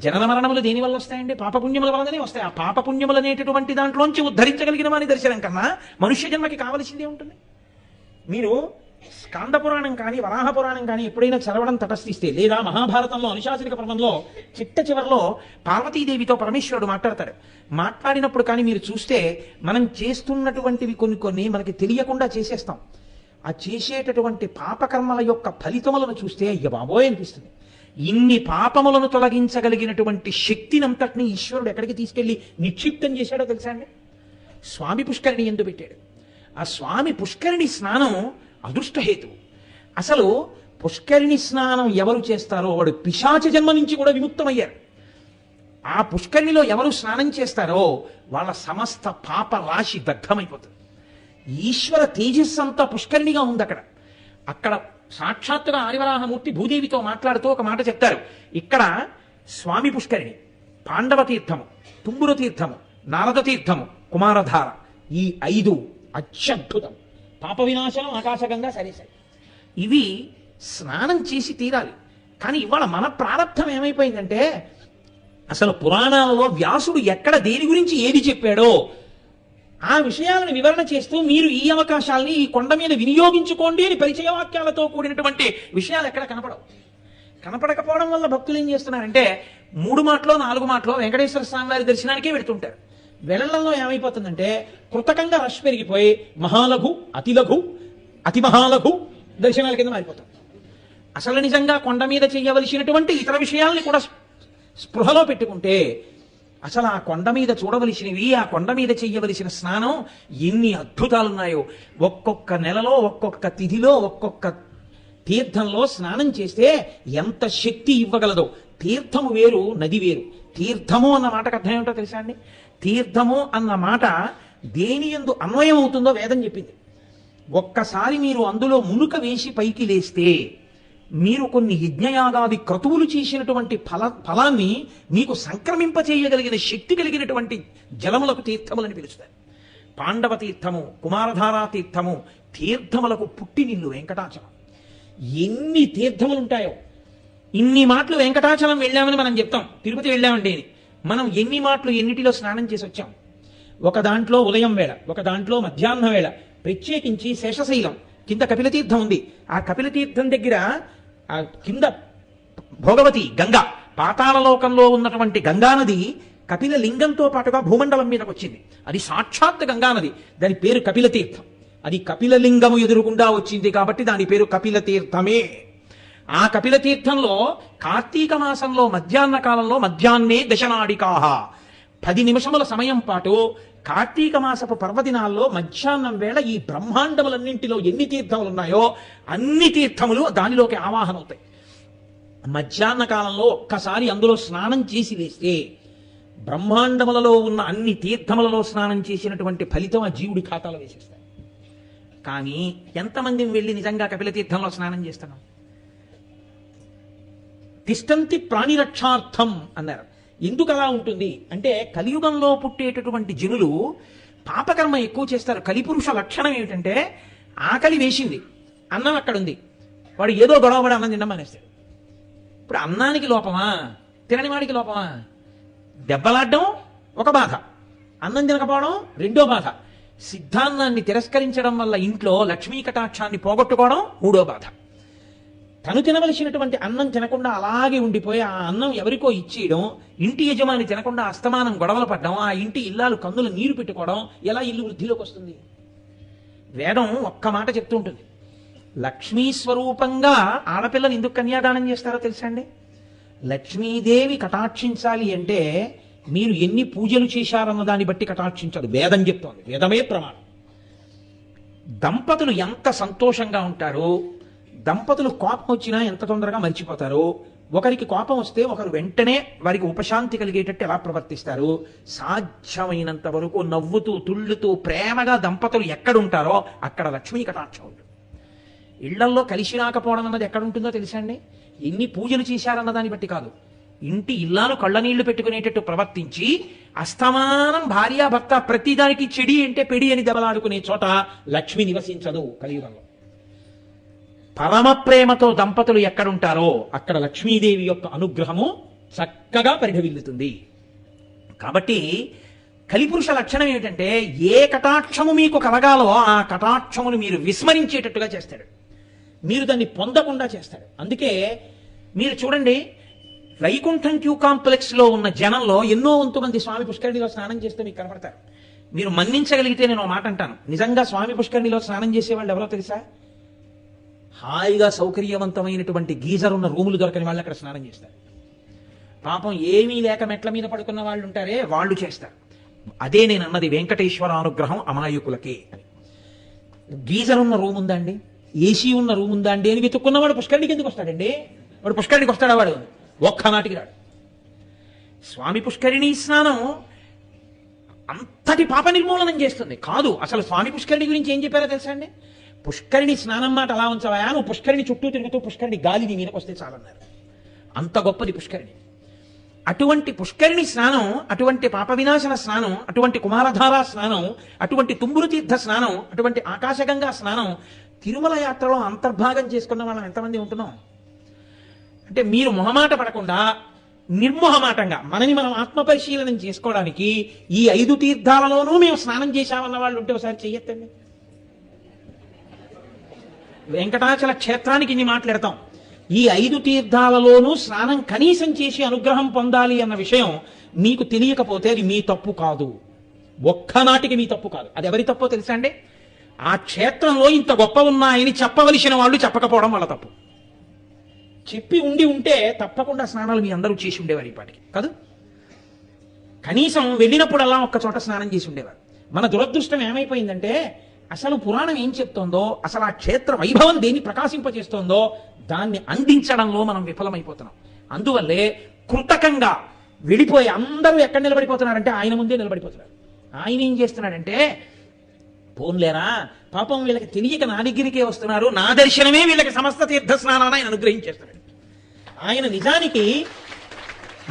[SPEAKER 1] జనన మరణములు దేనివల్ల వస్తాయండి? పాపపుణ్యముల వల్లనే వస్తాయి. ఆ పాపపుణ్యములు అనేటటువంటి దాంట్లోంచి ఉద్ధరించగలిగిన వాని దర్శనం కన్నా మనుష్య జన్మకి కావలసిందే ఉంటుంది. మీరు స్కాంద పురాణం కానీ వరాహ పురాణం కానీ ఎప్పుడైనా చదవడం తటస్థిస్తే, లేదా మహాభారతంలో అనుశాసనిక పర్వంలో చిట్ట చివరిలో పార్వతీదేవితో పరమేశ్వరుడు మాట్లాడతాడు. మాట్లాడినప్పుడు కానీ మీరు చూస్తే మనం చేస్తున్నటువంటివి కొన్ని మనకి తెలియకుండా చేసేస్తాం. ఆ చేసేటటువంటి పాపకర్మల యొక్క ఫలితములను చూస్తే అయ్య బాబోయ్ అనిపిస్తుంది. ఇన్ని పాపములను తొలగించగలిగినటువంటి శక్తినంతటిని ఈశ్వరుడు ఎక్కడికి తీసుకెళ్లి నిక్షిప్తం చేశాడో తెలుసా అండి? స్వామి పుష్కరిణి ఎందు పెట్టాడు. ఆ స్వామి పుష్కరిణి స్నానం అదృష్టహేతువు. అసలు పుష్కరిణి స్నానం ఎవరు చేస్తారో వాడు పిశాచ జన్మ నుంచి కూడా విముక్తమయ్యారు. ఆ పుష్కరిణిలో ఎవరు స్నానం చేస్తారో వాళ్ళ సమస్త పాప రాశి దగ్ధమైపోతుంది. ఈశ్వర తేజస్సు అంతా పుష్కరిణిగా ఉంది అక్కడ. అక్కడ సాక్షాత్తుగా ఆదివరాహమూర్తి భూదేవితో మాట్లాడుతూ ఒక మాట చెప్తారు. ఇక్కడ స్వామి పుష్కరిణి, పాండవ తీర్థము, తుంగుర తీర్థము, నారద తీర్థము, కుమారధార, ఈ 5 అత్యద్భుతం. పాప వినాశనం ఆకాశగంగా సరే. ఇవి స్నానం చేసి తీరాలి. కానీ ఇవాళ మన ప్రారంభం ఏమైపోయిందంటే అసలు పురాణాలలో వ్యాసుడు ఎక్కడ దేని గురించి ఏది చెప్పాడో ఆ విషయాలను వివరణ చేస్తూ మీరు ఈ అవకాశాలని ఈ కొండ మీద వినియోగించుకోండి అని పరిచయ వాక్యాలతో కూడినటువంటి విషయాలు ఎక్కడ కనపడవు. కనపడకపోవడం వల్ల భక్తులు ఏం చేస్తున్నారంటే 3 మాటలో 4 మాటలో వెంకటేశ్వర స్వామి వారి దర్శనానికే వెళుతుంటారు. వెళ్ళడంలో ఏమైపోతుందంటే కృతకంగా రష్ పెరిగిపోయి మహాలఘు, అతిలఘు, అతి మహాలఘు దర్శనాల కింద మారిపోతాం. అసలు నిజంగా కొండ మీద చేయవలసినటువంటి ఇతర విషయాల్ని కూడా స్పృహలో పెట్టుకుంటే అసలు ఆ కొండ మీద చూడవలసినవి, ఆ కొండ మీద చెయ్యవలసిన స్నానం ఎన్ని అద్భుతాలున్నాయో. ఒక్కొక్క నెలలో ఒక్కొక్క తిథిలో ఒక్కొక్క తీర్థంలో స్నానం చేస్తే ఎంత శక్తి ఇవ్వగలదో. తీర్థము వేరు, నది వేరు. తీర్థము అన్న మాటకు అర్థం ఏమిటో తెలుసా అండి? తీర్థము అన్న మాట దేని యందు అన్వయం అవుతుందో వేదం చెప్పింది. ఒక్కసారి మీరు అందులో మునుక వేసి పైకి లేస్తే మీరు కొన్ని యజ్ఞయాగాది క్రతువులు చేసినటువంటి ఫలాన్ని మీకు సంక్రమింపచేయగలిగిన శక్తి కలిగినటువంటి జలములకు తీర్థములని పిలుస్తారు. పాండవ తీర్థము, కుమారధారా తీర్థము, తీర్థములకు పుట్టినిల్లు వెంకటాచలం. ఎన్ని తీర్థములు ఉంటాయో. ఇన్ని మాటలు వెంకటాచలం వెళ్ళామని మనం చెప్తాం, తిరుపతి వెళ్ళామండి అని. మనం ఎన్ని మాటలు ఎన్నిటిలో స్నానం చేసి వచ్చాం. ఒక దాంట్లో ఉదయం వేళ, ఒక దాంట్లో మధ్యాహ్న వేళ, ప్రత్యేకించి శేషశైలం కింద కపిలతీర్థం ఉంది. ఆ కపిలతీర్థం దగ్గర ఆ కింద భోగవతి గంగ, పాతాళలోకంలో ఉన్నటువంటి గంగానది కపిల లింగంతో పాటుగా భూమండలం మీదకి వచ్చింది. అది సాక్షాత్ గంగానది. దాని పేరు కపిలతీర్థం. అది కపిలలింగము ఎదురుగుండా వచ్చింది కాబట్టి దాని పేరు కపిలతీర్థమే. ఆ కపిలతీర్థంలో కార్తీక మాసంలో మధ్యాహ్న కాలంలో మధ్యాహ్నే దశనాడికాహ 10 నిమిషముల సమయం పాటు కార్తీక మాసపు పర్వదినాల్లో మధ్యాహ్నం వేళ ఈ బ్రహ్మాండములన్నింటిలో ఎన్ని తీర్థములు ఉన్నాయో అన్ని తీర్థములు దానిలోకి ఆవాహన అవుతాయి. మధ్యాహ్న కాలంలో ఒక్కసారి అందులో స్నానం చేసి వేస్తే బ్రహ్మాండములలో ఉన్న అన్ని తీర్థములలో స్నానం చేసినటువంటి ఫలితం ఆ జీవుడి ఖాతాలో వేసేస్తాయి. కానీ ఎంతమంది వెళ్ళి నిజంగా కపిల తీర్థంలో స్నానం చేస్తున్నాం? తిష్టంతి ప్రాణిరక్షార్థం అన్నారు. ఎందుకు అలా ఉంటుంది అంటే కలియుగంలో పుట్టేటటువంటి జనులు పాపకర్మ ఎక్కువ చేస్తారు. కలిపురుష లక్షణం ఏమిటంటే ఆకలి వేసింది, అన్నం అక్కడుంది, వాడు ఏదో గొడవపడి అన్నం తినడం మానేస్తాడు. ఇప్పుడు అన్నానికి లోపమా, తినని వాడికి లోపమా? దెబ్బలాడడం ఒక బాధ, అన్నం తినకపోవడం రెండో బాధ, సిద్ధాన్నాన్ని తిరస్కరించడం వల్ల ఇంట్లో లక్ష్మీ కటాక్షాన్ని పోగొట్టుకోవడం మూడో బాధ. తను తినవలసినటువంటి అన్నం తినకుండా అలాగే ఉండిపోయి ఆ అన్నం ఎవరికో ఇచ్చేయడం, ఇంటి యజమాని తినకుండా అస్తమానం గొడవలు పడ్డం, ఆ ఇంటి ఇల్లాలు కన్నులు నీరు పెట్టుకోవడం, ఎలా ఇల్లు వృద్ధిలోకి వస్తుంది? వేదం ఒక్క మాట చెప్తూ ఉంటుంది, లక్ష్మీ స్వరూపంగా ఆడపిల్లని ఎందుకు కన్యాదానం చేస్తారో తెలుసా అండి? లక్ష్మీదేవి కటాక్షించాలి అంటే మీరు ఎన్ని పూజలు చేశారన్న దాన్ని బట్టి కటాక్షించదు, వేదం చెప్తోంది, వేదమే ప్రమాణం. దంపతులు ఎంత సంతోషంగా ఉంటారో, దంపతులు కోపం వచ్చినా ఎంత తొందరగా మర్చిపోతారు, ఒకరికి కోపం వస్తే ఒకరు వెంటనే వారికి ఉపశాంతి కలిగేటట్టు ఎలా ప్రవర్తిస్తారు, సాధ్యమైనంత వరకు నవ్వుతూ తుళ్ళుతూ ప్రేమగా దంపతులు ఎక్కడుంటారో అక్కడ లక్ష్మీ కటాక్షం ఉంటుంది. ఇళ్లల్లో కలిసి రాకపోవడం అన్నది ఎక్కడ ఉంటుందో తెలుసా అండి? ఎన్ని పూజలు చేశారన్న దాన్ని బట్టి కాదు, ఇంటి ఇల్లాలు కళ్ళనీళ్లు పెట్టుకునేటట్టు ప్రవర్తించి అస్తమానం భార్యాభర్త ప్రతిదానికి చెడి అంటే పెడి అని దెబ్బలాడుకునే చోట లక్ష్మి నివసించదు కలియుగంలో. పరమ ప్రేమతో దంపతులు ఎక్కడుంటారో అక్కడ లక్ష్మీదేవి యొక్క అనుగ్రహము చక్కగా పరిఢవిల్లుతుంది. కాబట్టి కలిపురుష లక్షణం ఏమిటంటే ఏ కటాక్షము మీకు కలగాలో ఆ కటాక్షమును మీరు విస్మరించేటట్టుగా చేస్తాడు, మీరు దాన్ని పొందకుండా చేస్తాడు. అందుకే మీరు చూడండి, వైకుంఠం క్యూ కాంప్లెక్స్ లో ఉన్న జనంలో ఎన్నో వంతు మంది స్వామి పుష్కరిణిలో స్నానం చేస్తే మీకు కనపడతారు. మీరు మన్నించగలిగితే నేను మాట అంటాను, నిజంగా స్వామి పుష్కరిణిలో స్నానం చేసేవాళ్ళు ఎవరో తెలుసా? హాయిగా సౌకర్యవంతమైనటువంటి గీజర్ ఉన్న రూములు దొరకని వాళ్ళు అక్కడ స్నానం చేస్తారు. పాపం ఏమీ లేక మెట్ల మీద పడుకున్న వాళ్ళు ఉంటారే వాళ్ళు చేస్తారు. అదే నేను అన్నది, వెంకటేశ్వర అనుగ్రహం అమాయకులకే అని. గీజర్ ఉన్న రూమ్ ఉందా అండి, ఏసీ ఉన్న రూమ్ ఉందా అండి అని వెతుక్కున్నవాడు పుష్కరిణికి ఎందుకు వస్తాడండి? వాడు పుష్కరిణికి వస్తాడా? వాడు ఒక్కనాటికి రాడు. స్వామి పుష్కరిణి స్నానం అంతటి పాప నిర్మూలనం చేస్తుంది కాదు. అసలు స్వామి పుష్కరిణి గురించి ఏం చెప్పారో తెలుసా అండి? పుష్కరిణి స్నానం మాట అలా ఉంచవా, నువ్వు పుష్కరిణి చుట్టూ తిరుగుతూ పుష్కరిణి గాలి నీ మీదకి వస్తే చాలన్నారు. అంత గొప్పది పుష్కరిణి. అటువంటి పుష్కరిణి స్నానం, అటువంటి పాప వినాశన స్నానం, అటువంటి కుమారధార స్నానం, అటువంటి తుంబురు తీర్థ స్నానం, అటువంటి ఆకాశగంగా స్నానం తిరుమల యాత్రలో అంతర్భాగం చేసుకున్న వాళ్ళం ఎంతమంది ఉంటున్నాం? అంటే మీరు మొహమాట పడకుండా నిర్మోహమాటంగా మనని మనం ఆత్మపరిశీలనం చేసుకోవడానికి ఈ 5 తీర్థాలలోనూ మేము స్నానం చేశామన్న వాళ్ళు ఉంటే ఒకసారి చెయ్యొద్దండి. వెంకటాచల క్షేత్రానికి ఇన్ని మాట్లాడతాం, ఈ 5 తీర్థాలలోనూ స్నానం కనీసం చేసి అనుగ్రహం పొందాలి అన్న విషయం మీకు తెలియకపోతే అది మీ తప్పు కాదు, ఒక్కనాటికి మీ తప్పు కాదు. అది ఎవరి తప్పో తెలుసా అండి? ఆ క్షేత్రంలో ఇంత గొప్ప ఉన్నాయని చెప్పవలసిన వాళ్ళు చెప్పకపోవడం వాళ్ళ తప్పు. చెప్పి ఉంటే తప్పకుండా స్నానాలు మీ అందరూ చేసి ఉండేవారు ఈ పాటికి కాదు. కనీసం వెళ్ళినప్పుడల్లా ఒక్క చోట స్నానం చేసి ఉండేవారు. మన దురదృష్టం ఏమైపోయిందంటే అసలు పురాణం ఏం చెప్తోందో, అసలు ఆ క్షేత్ర వైభవం దేన్ని ప్రకాశింపజేస్తోందో దాన్ని అందించడంలో మనం విఫలమైపోతున్నాం. అందువల్లే కృతకంగా విడిపోయి అందరూ ఎక్కడ నిలబడిపోతున్నారంటే ఆయన ముందే నిలబడిపోతున్నారు. ఆయన ఏం చేస్తున్నాడంటే, పోన్లేరా పాపం వీళ్ళకి తెలియక నా దగ్గరికే వస్తున్నారు, నా దర్శనమే వీళ్ళకి సమస్త తీర్థ స్నానాన్ని ఆయన అనుగ్రహించేస్తున్నాడు. ఆయన నిజానికి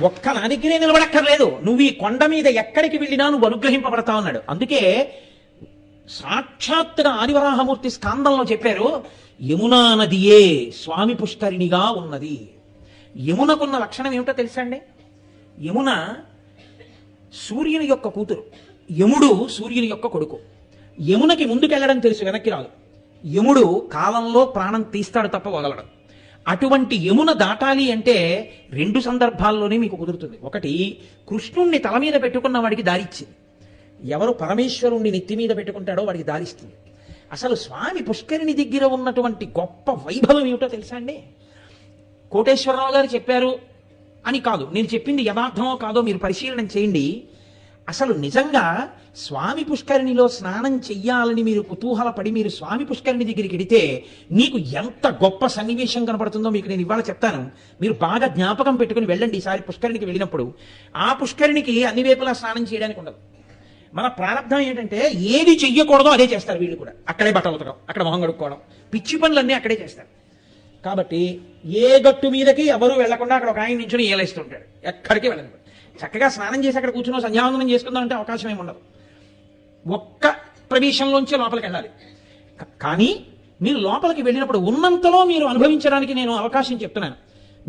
[SPEAKER 1] ఒక్క నా దగ్గరే నిలబడక్కర్లేదు, నువ్వు ఈ కొండ మీద ఎక్కడికి వెళ్ళినా నువ్వు అనుగ్రహింపబడతా ఉన్నాడు. అందుకే సాక్షాత్తుగా ఆదివరాహమూర్తి స్కాందంలో చెప్పారు, యమునా నదియే స్వామి పుష్కరిణిగా ఉన్నది. యమునకున్న లక్షణం ఏమిటో తెలుసా అండి? యమున సూర్యుని యొక్క కూతురు, యముడు సూర్యుని యొక్క కొడుకు. యమునకి ముందుకెళ్ళడం తెలుసు, వెనక్కి రాదు. యముడు కాలంలో ప్రాణం తీస్తాడు తప్ప వదలడం. అటువంటి యమున దాటాలి అంటే 2 సందర్భాల్లోనే మీకు కుదురుతుంది. ఒకటి, కృష్ణుణ్ణి తల మీద పెట్టుకున్న వాడికి దారిచ్చింది. ఎవరు పరమేశ్వరుణ్ణి నెత్తి మీద పెట్టుకుంటాడో వాడికి దారిస్తుంది. అసలు స్వామి పుష్కరిణి దగ్గర ఉన్నటువంటి గొప్ప వైభవం ఏమిటో తెలుసా అండి? కోటేశ్వరరావు గారు చెప్పారు అని కాదు, నేను చెప్పింది యథార్థమో కాదో మీరు పరిశీలన చేయండి. అసలు నిజంగా స్వామి పుష్కరిణిలో స్నానం చెయ్యాలని మీరు కుతూహలపడి మీరు స్వామి పుష్కరిణి దగ్గరికి వెడితే మీకు ఎంత గొప్ప సన్నివేశం కనపడుతుందో మీకు నేను ఇవాళ చెప్తాను. మీరు బాగా జ్ఞాపకం పెట్టుకుని వెళ్ళండి. ఈసారి పుష్కరిణికి వెళ్ళినప్పుడు ఆ పుష్కరిణికి అన్ని వైపులా స్నానం చేయడానికి ఉండదు. మన ప్రారంభం ఏంటంటే ఏది చెయ్యకూడదో అదే చేస్తారు వీళ్ళు కూడా. అక్కడే బట్టలు ఉతకడం, అక్కడ మొహం కడుక్కోవడం, పిచ్చి పనులన్నీ అక్కడే చేస్తారు. కాబట్టి ఏ గట్టు మీదకి ఎవరు వెళ్లకుండా అక్కడ ఒక ఆయన నించుని ఏలేస్తుంటాడు, ఎక్కడికి వెళ్ళదు. చక్కగా స్నానం చేసి అక్కడ కూర్చుని సంధ్యావందనం చేసుకుందాం అంటే అవకాశం ఏమి ఉండదు. ఒక్క ప్రవేశంలోంచి లోపలికి వెళ్ళాలి. కానీ మీరు లోపలికి వెళ్ళినప్పుడు ఉన్నంతలో మీరు అనుభవించడానికి నేను అవకాశం చెప్తున్నాను.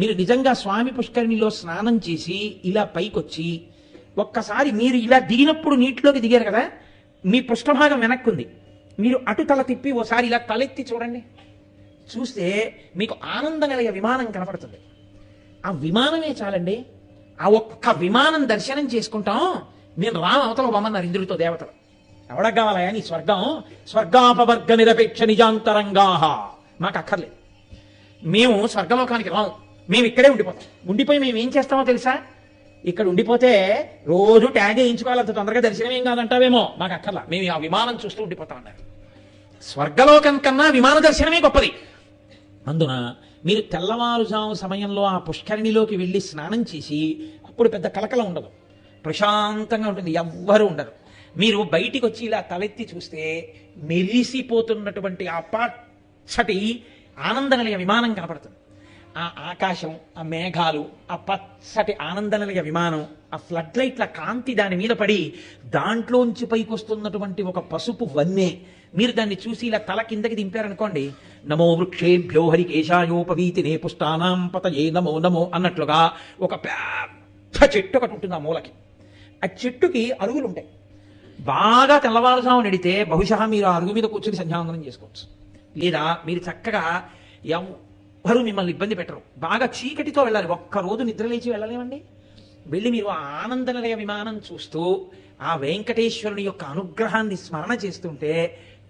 [SPEAKER 1] మీరు నిజంగా స్వామి పుష్కరిణిలో స్నానం చేసి ఇలా పైకొచ్చి ఒక్కసారి మీరు ఇలా దిగినప్పుడు నీటిలోకి దిగారు కదా, మీ పృష్ఠభాగం వెనక్కుంది, మీరు అటు తల తిప్పి ఓసారి ఇలా తలెత్తి చూడండి. చూస్తే మీకు ఆనందం కలిగే విమానం కనపడుతుంది. ఆ విమానమే చాలండి. ఆ ఒక్క విమానం దర్శనం చేసుకుంటాం. నేను అవతల వమన్నారు ఇంద్రుడితో దేవతలు. ఎవడకు కావాలయా నీ స్వర్గం? స్వర్గాపవర్గ నిరపేక్ష నిజాంతరంగాహ. మాకు అక్కర్లేదు, మేము స్వర్గలోకానికి రాము, మేము ఇక్కడే ఉండిపోతాం. ఉండిపోయి మేము ఏం చేస్తామో తెలుసా? ఇక్కడ ఉండిపోతే రోజు ట్యాగ్ వేయించుకోవాలి, అంత తొందరగా దర్శనం ఏం కాదంటావేమో, మాకు అక్కర్లా, మేము ఆ విమానం చూస్తూ ఉండిపోతాం అన్నారు. స్వర్గలోకం కన్నా విమాన దర్శనమే గొప్పది. అందున మీరు తెల్లవారుజాము సమయంలో ఆ పుష్కరిణిలోకి వెళ్ళి స్నానం చేసి అప్పుడు పెద్ద కలకల ఉండదు, ప్రశాంతంగా ఉంటుంది, ఎవ్వరూ ఉండరు. మీరు బయటికి వచ్చి ఇలా తలెత్తి చూస్తే మెరిసిపోతున్నటువంటి ఆ పచ్చటి ఆనందం కలిగే విమానం కనపడుతుంది. ఆ ఆకాశం, ఆ మేఘాలు, ఆ పచ్చటి ఆనందం కలిగే విమానం, ఆ ఫ్లడ్ లైట్ల కాంతి దాని మీద పడి దాంట్లోంచి పైకి వస్తున్నటువంటి ఒక పసుపు వన్నె, మీరు దాన్ని చూసి ఇలా తల కిందకి దింపారనుకోండి, నమో వృక్షేభ్యో హరికేశాయోపవీతినే పుష్టానాం పతయే నమో నమో అన్నట్లుగా ఒక పెద్ద చెట్టు ఒకటి ఉంటుంది. ఆ మూలకి ఆ చెట్టుకి అరుగులు ఉంటాయి. బాగా తెల్లవారుజాము నడితే బహుశా మీరు ఆ అరుగు మీద కూర్చొని సంధ్యావందనం చేసుకోవచ్చు. లేదా మీరు చక్కగా ఎవ్వరూ మిమ్మల్ని ఇబ్బంది పెట్టరు. బాగా చీకటితో వెళ్ళాలి, ఒక్కరోజు నిద్రలేచి వెళ్ళలేమండి. వెళ్ళి మీరు ఆ ఆనందనిలయ విమానం చూస్తూ ఆ వెంకటేశ్వరుని యొక్క అనుగ్రహాన్ని స్మరణ చేస్తుంటే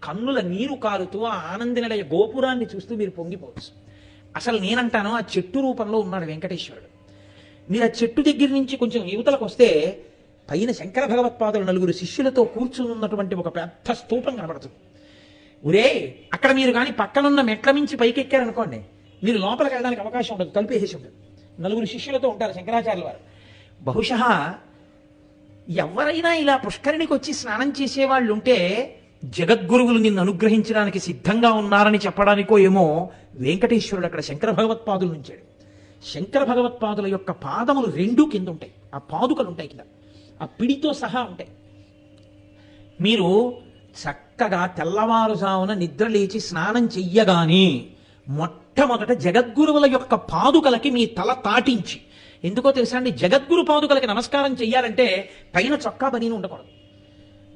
[SPEAKER 1] కన్నుల నీరు కారుతూ ఆ ఆనందనిలయ గోపురాన్ని చూస్తూ మీరు పొంగిపోవచ్చు. అసలు నేనంటాను, ఆ చెట్టు రూపంలో ఉన్నాడు వెంకటేశ్వరుడు. మీరు ఆ చెట్టు దగ్గర నుంచి కొంచెం యువతలకు వస్తే పైన శంకర భగవత్పాదులు 9 శిష్యులతో కూర్చుని ఉన్నటువంటి ఒక పెద్ద స్తూపం కనబడుతుంది. ఒరే, అక్కడ మీరు కానీ పక్కనున్న మెట్ల మించి పైకెక్కారనుకోండి, మీరు లోపలికి వెళ్ళడానికి అవకాశం ఉండదు, తలుపేసి ఉంటుంది. 9 శిష్యులతో ఉంటారు శంకరాచార్యుల వారు. బహుశా ఎవరైనా ఇలా పుష్కరిణికి వచ్చి స్నానం చేసేవాళ్ళు ఉంటే జగద్గురువులు నిన్ను అనుగ్రహించడానికి సిద్ధంగా ఉన్నారని చెప్పడానికో ఏమో వెంకటేశ్వరుడు అక్కడ శంకర భగవత్పాదులు నుంచాడు. శంకర భగవత్పాదుల యొక్క పాదములు 2 కింద ఉంటాయి, ఆ పాదుకలు ఉంటాయి కింద, ఆ పిడితో సహా ఉంటాయి. మీరు చక్కగా తెల్లవారుజామున నిద్ర లేచి స్నానం చెయ్యగానే మొట్టమొదట జగద్గురువుల యొక్క పాదుకలకి మీ తల తాటించి, ఎందుకో తెలుసా అండి, జగద్గురు పాదుకలకి నమస్కారం చెయ్యాలంటే పైన చొక్కా బనీను ఉండకూడదు.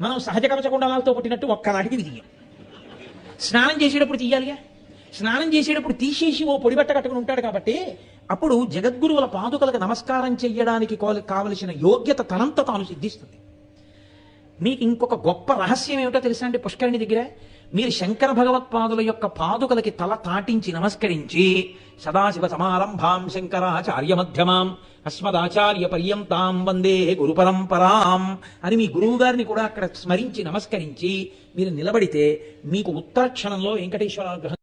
[SPEAKER 1] మనం సహజ కవచ కుండలాలతో పుట్టినట్టు ఒక్కనాటికి తీయం. స్నానం చేసేటప్పుడు తీయాలిగా, స్నానం చేసేటప్పుడు తీసేసి ఓ పొడిబట్ట కట్టుకుని ఉంటాడు కాబట్టి అప్పుడు జగద్గురువుల పాదుకలకు నమస్కారం చెయ్యడానికి కావలసిన యోగ్యత తనంత తాను సిద్ధిస్తుంది. మీకు ఇంకొక గొప్ప రహస్యం ఏమిటో తెలుసా అండి, పుష్కరిణి దగ్గర మీరు శంకర భగవత్పాదుల యొక్క పాదుకలకి తల తాటించి నమస్కరించి సదాశివ సమారంభాం శంకరాచార్య మధ్యమాం అస్మదాచార్య పర్యంతాం వందే గురు పరంపరాం అని మీ గురువు గారిని కూడా అక్కడ స్మరించి నమస్కరించి మీరు నిలబడితే మీకు ఉత్తర క్షణంలో వెంకటేశ్వర అనుగ్రహం